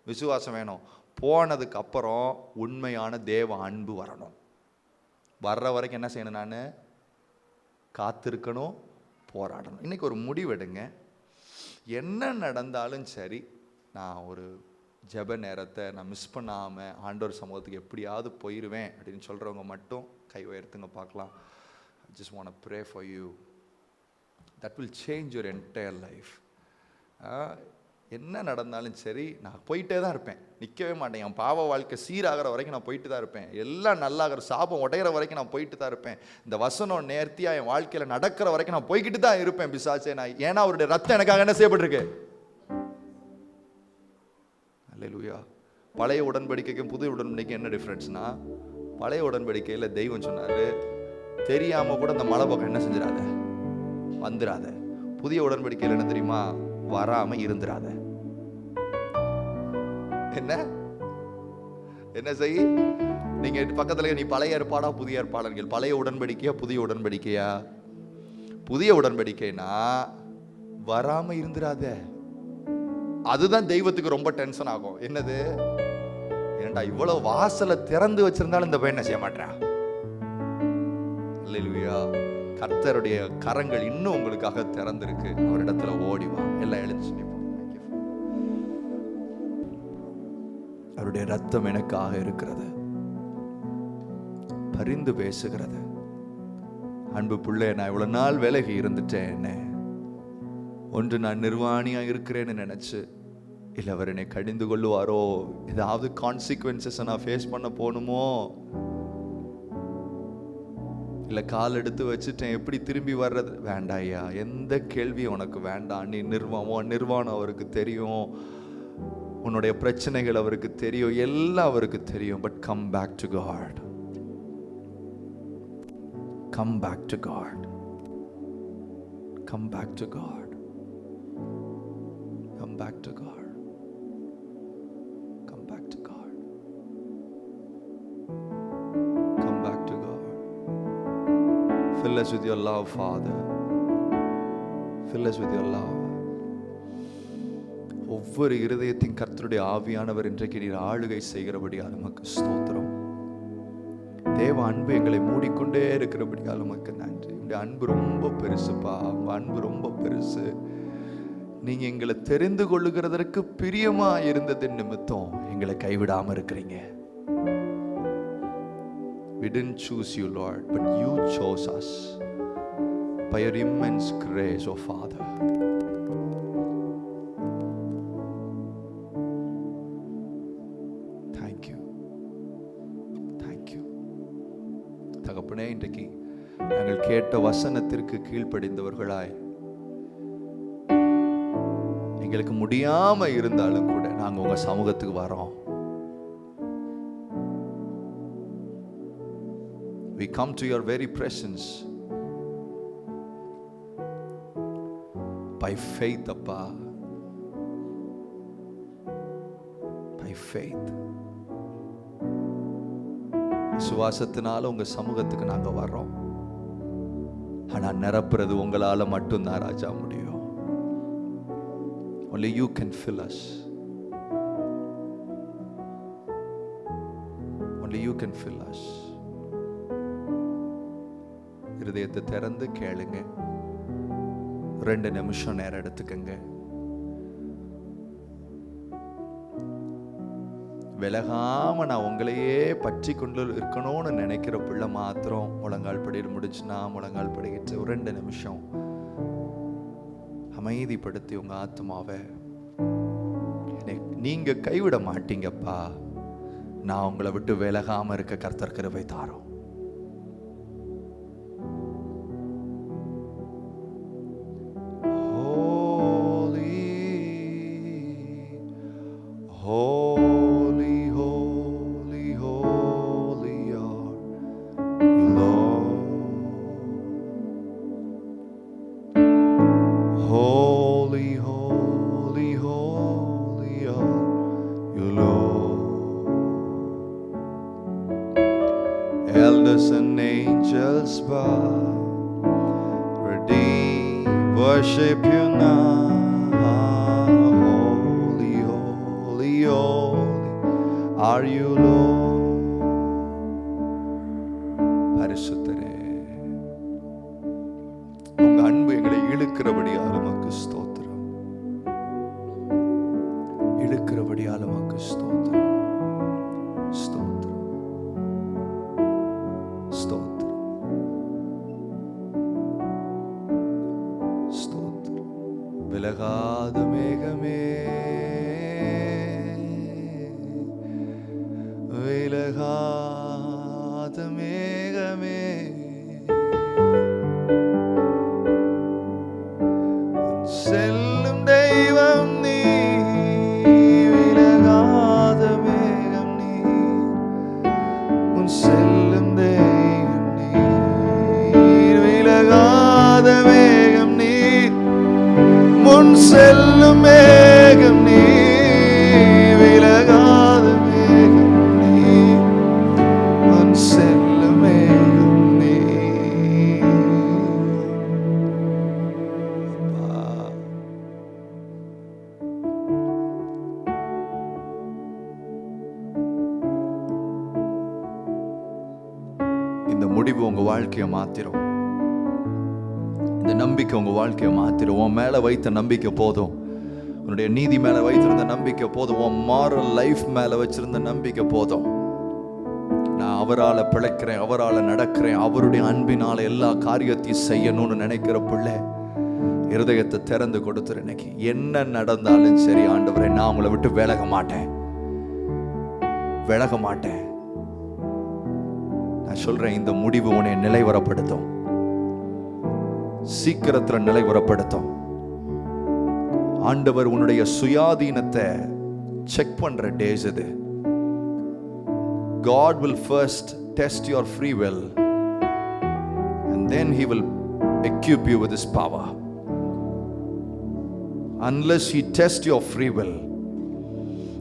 விசுவாசம் வேணும். போனதுக்கு அப்புறம் உண்மையான தேவ அன்பு வரணும். வர்ற வரைக்கும் என்ன செய்யணும்? நான் காத்திருக்கணும், போராடணும். இன்றைக்கி ஒரு முடிவெடுங்க. என்ன நடந்தாலும் சரி, நான் ஒரு ஜெப நேரத்தை நான் மிஸ் பண்ணாமல் ஆண்டவர் சமூகத்துக்கு எப்படியாவது போயிடுவேன் அப்படின்னு சொல்கிறவங்க மட்டும் கை உயர்த்துங்க பார்க்கலாம். I just want to pray for you. That will change your entire life. என்ன நடந்தாலும் சரி, நான் போயிட்டே தான் இருப்பேன், நிற்கவே மாட்டேன். என் பாவ வாழ்க்கை சீராகிற வரைக்கும் நான் போயிட்டு தான் இருப்பேன். எல்லாம் நல்லாகிற, சாபம் உடையிற வரைக்கும் நான் போயிட்டு தான் இருப்பேன். இந்த வசனம் நேர்த்தியாக என் வாழ்க்கையில் நடக்கிற வரைக்கும் நான் போய்கிட்டு தான் இருப்பேன் பிசாசே. நான் ஏன்னா அவருடைய ரத்தம் எனக்காக என்ன செய்யப்பட்டிருக்கு? அல்லேலூயா. பழைய உடன்படிக்கைக்கும் புதிய உடன்படிக்கைக்கும் என்ன டிஃப்ரென்ஸ்னா, பழைய உடன்படிக்கையில் தெய்வம் சொன்னார், தெரியாமல் கூட அந்த மலை பக்கம் என்ன செஞ்சிடாத, வந்துடாத. புதிய உடன்படிக்கையில் என்ன தெரியுமா? வராம இருந்துடாத. என்ன என்ன செய்? நீங்க பக்கத்துல, நீ பழைய ஏற்பாடா புதிய ஏற்பாடு? பழைய உடன்படிக்கையா புதிய உடன்படிக்கையா? புதிய உடன்படிக்கைனா வராம இருந்துடாத. அதுதான் தெய்வத்துக்கு ரொம்ப டென்ஷன் ஆகும். என்னது? ஏன்டா இவ்வளவு வாசலை திறந்து வச்சிருந்தாலும் இந்த பையன் என்ன செய்ய மாட்டா? அல்லேலூயா. கர்த்தருடைய கரங்கள் இன்னும் உங்களுக்காக திறந்திருக்கு. அவரிடத்துல ஓடிவா. எல்லாம் எழுந்து நிற்போம். அவருடைய ரத்தம் எனக்காக இருக்கிறது, பரிந்து பேசுகிறது. அன்பு பிள்ளை, நான் இவ்வளவு நாள் விலகி இருந்துட்டேன். என்ன ஒன்று நான் நிர்வாணியா இருக்கிறேன்னு நினைச்சு, இல்லை அவர் என்னை கடிந்து கொள்ளுவாரோ, ஏதாவது கான்சிக்வன்சஸ் நான் ஃபேஸ் பண்ண போகணுமோ, இல்லை கால் எடுத்து வச்சுட்டேன் எப்படி திரும்பி வர்றது? வேண்டாம் ஐயா, எந்த கேள்வியும் உனக்கு வேண்டாம். நீ நிர்வாணம் அவருக்கு தெரியும், உன்னுடைய பிரச்சனைகள் அவருக்கு தெரியும், எல்லாம் அவருக்கு தெரியும். But come back to God. Come back to God. Come back to God. Come back to God. Come back to God. Come back to God. Fill us with your love, Father. Fill us with your love. ஒவ்வொரு இருதயத்தின் கர்த்தருடைய ஆவியானவர் இன்றைக்கு நீர் ஆளுகை செய்கிறபடியால் நமக்கு ஸ்தோத்திரம். தேவ அன்பு எங்களை மூடிக்கொண்டே இருக்கிறபடியால் நமக்கு நன்றி. உங்களுடைய அன்பு ரொம்ப பெருசுப்பா. உங்க அன்பு ரொம்ப பெருசு. நீங்க எங்களை தெரிந்து கொள்ளுகிறதற்கு பிரியமா இருந்தது நிமித்தம் எங்களை கைவிடாம இருக்கிறீங்க. We didn't choose you, Lord, but you chose us by your immense grace, oh Father. Thank you. Thank you. தகப்பனே, இன்றைக்கு நாங்கள் கேட்ட வசனத்திற்கு கீழ்ப்படிந்தவர்களாய், எங்களுக்கு முடியாம இருந்தாலும் கூட நாங்கள் உங்க சமூகத்துக்கு வரோம். We come to your very presence by faith, Appa. By faith. விசுவாசத்தினால உங்க சமூகத்துக்கு நாங்க வர்றோம். ஆனா நிரப்புறது உங்களால மட்டும்தான் ராஜா முடியும். Only you can fill us. Only you can fill us. இருதயத்தை திறந்து கேளுங்க. 2 நிமிஷம் நேரம் எடுத்துக்கங்க. விலகாம நான் உங்களையே பற்றி கொண்டு இருக்கணும்னு நினைக்கிற பிள்ளை மாத்திரம் முழங்கால் படிட்டு முடிச்சுன்னா முழங்கால் படிக்கிட்டு 2 நிமிஷம் அமைதிப்படுத்தி உங்க ஆத்மாவை, நீங்க கைவிட மாட்டீங்கப்பா, நான் உங்களை விட்டு விலகாம இருக்க கர்த்தர் கிருபை தாரோம். Elders and angels bow, redeemed worship you now. Holy, holy, holy are you, Lord. பரிசுத்தரே, உங்க அன்பு எங்களை இழுக்கிறபடியால் உமக்கு ஸ்தோத்திரம், இழுக்கிறபடியால் உமக்கு ஸ்தோத்திரம், ஸ்தோத்திரம், ஸ்தோத்திரம், ஸ்தோத்திரம். விலகாத மேகமே, விலகாத மேகமே, செல்லும் தெய்வம் நீ, விலகாத மேகம் நீ, உன் செல்லும் தெய்வம் நீ, விலகாத மேகம் நீ, முன் செல்லும் மேகம் நீ, விலகாத மேகம் நீ, முன் செல்லும் மேகம் நீ. அப்பா, இந்த முடிவு உங்க வாழ்க்கையை மாத்திரும். இந்த நம்பிக்கை உங்க வாழ்க்கையை மாத்திரும். உன் மேல வைத்த நம்பிக்கை போதும், உன்னுடைய நீதி மேல வைத்திருந்த நம்பிக்கை போதும், உன் மாரல் லைஃப் மேல வச்சிருந்த நம்பிக்கை போதும். நான் அவரால் பிழைக்கிறேன், அவரால் நடக்கிறேன், அவருடைய அன்பினால எல்லா காரியத்தையும் செய்யணும்னு நினைக்கிற பிள்ளை இருதயத்தை திறந்து கொடுத்துரு. இன்னைக்கு என்ன நடந்தாலும் சரி, ஆண்டவரே நான் உங்களை விட்டு விலக மாட்டேன், விலக மாட்டேன். நான் சொல்றேன், இந்த முடிவு உன்னை நிலைவரப்படுத்தும், சீக்கிரத்தில் நிலைவரப்படுத்தும். ஆண்டவர் உன்னுடைய சுயாதீனத்தை செக் பண்ற டேஸ் இது. God will first test your free will and then he will equip you with his power. Unless he tests your free will,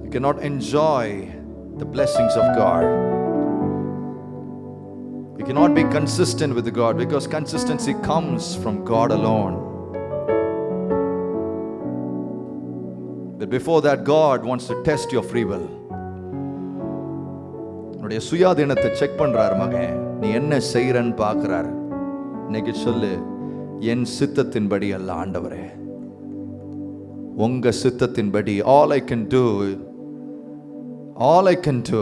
you cannot enjoy the blessings of God. You cannot be consistent with God, because consistency comes from God alone. But before that, God wants to test your free will. உன்னுடைய சுயாதீனத்தை check பண்றார். மகன், நீ என்ன செய்யறன்னு பார்க்கிறார். இன்னைக்கு சொல்லு, என் சித்தத்தின்படி அல்ல ஆண்டவரே, உங்க சித்தத்தின்படி. All I can do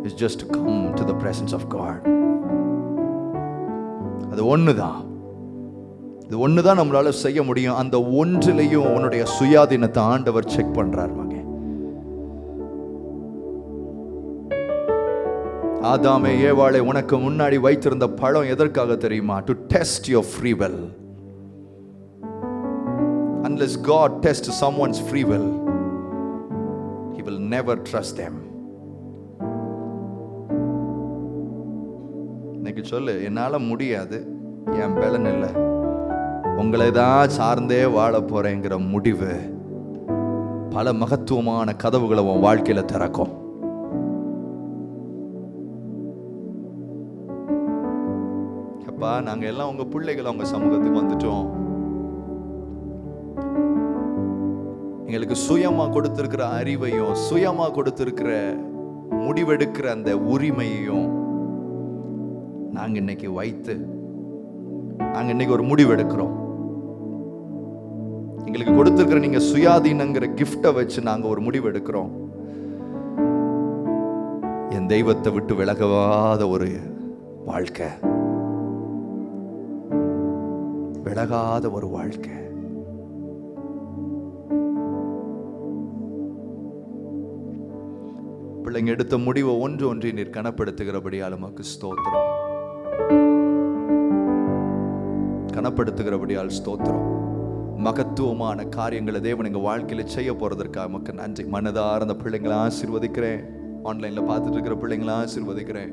is just to come to the presence of God. அது ஒண்ணுதான், இது ஒண்ணுதான் நம்மளால செய்ய முடியும். அந்த ஒன்றிலையும் உன்னுடைய சுயாதீனத்தை ஆண்டவர் செக் பண்றார். மகன், ஆதாமே ஏவாளை உனக்கு முன்னாடி வைத்திருந்த பழம் எதற்காக தெரியுமா? To test your free will. Unless God tests someone's free will, he will never trust them. இன்னைக்கு சொல்லு, என்னால முடியாது, என் பலன் இல்லை, உங்களை தான் சார்ந்தே வாழ போறேங்கிற முடிவு பல மகத்துவமான கதவுகளை உன் வாழ்க்கையில திறக்கும். அப்பா, நாங்க எல்லாம் உங்க பிள்ளைகள், உங்க சமூகத்துக்கு வந்துட்டோம். எங்களுக்கு சுயமா கொடுத்திருக்கிற அறிவையும், சுயமா கொடுத்திருக்கிற முடிவெடுக்கிற அந்த உரிமையையும் நாங்க இன்னைக்கு வைத்து நாங்க இன்னைக்கு ஒரு முடிவெடுக்கிறோம். எங்களுக்கு கொடுத்திருக்கிற நீங்க சுயாதீனங்கிற கிஃப்டை வச்சு நாங்க ஒரு முடிவெடுக்கிறோம். என் தெய்வத்தை விட்டு விலகாத ஒரு வாழ்க்கை, விலகாத ஒரு வாழ்க்கை. பிள்ளைங்க எடுத்த முடிவை ஒன்று நீர் கனப்படுத்துகிறபடியால் உமக்கு ஸ்தோத்திரம், கனப்படுத்துகிறபடியால் ஸ்தோத்திரம். மகத்துவமான காரியங்களை தேவன் எங்க வாழ்க்கையில செய்ய போறதற்காக உமக்கு நன்றி. மனதார அந்த பிள்ளைங்களை ஆசீர்வதிக்கிறேன். ஆன்லைன்ல பார்த்துட்டு இருக்கிற பிள்ளைங்களை ஆசீர்வதிக்கிறேன்.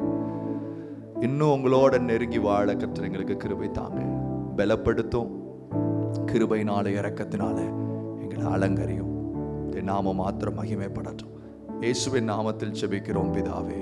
இன்னும் உங்களோட நெருங்கி வாழ கர்த்தர் எங்களுக்கு கிருபை தாங்க, பலப்படுத்தும். கிருபையினால இரக்கத்தினால எங்களை அலங்கரியும். நாம மாத்திரம் மகிமைப்படட்டும். இயேசுவின் நாமத்தில் ஜெபிக்கிறோம் பிதாவே.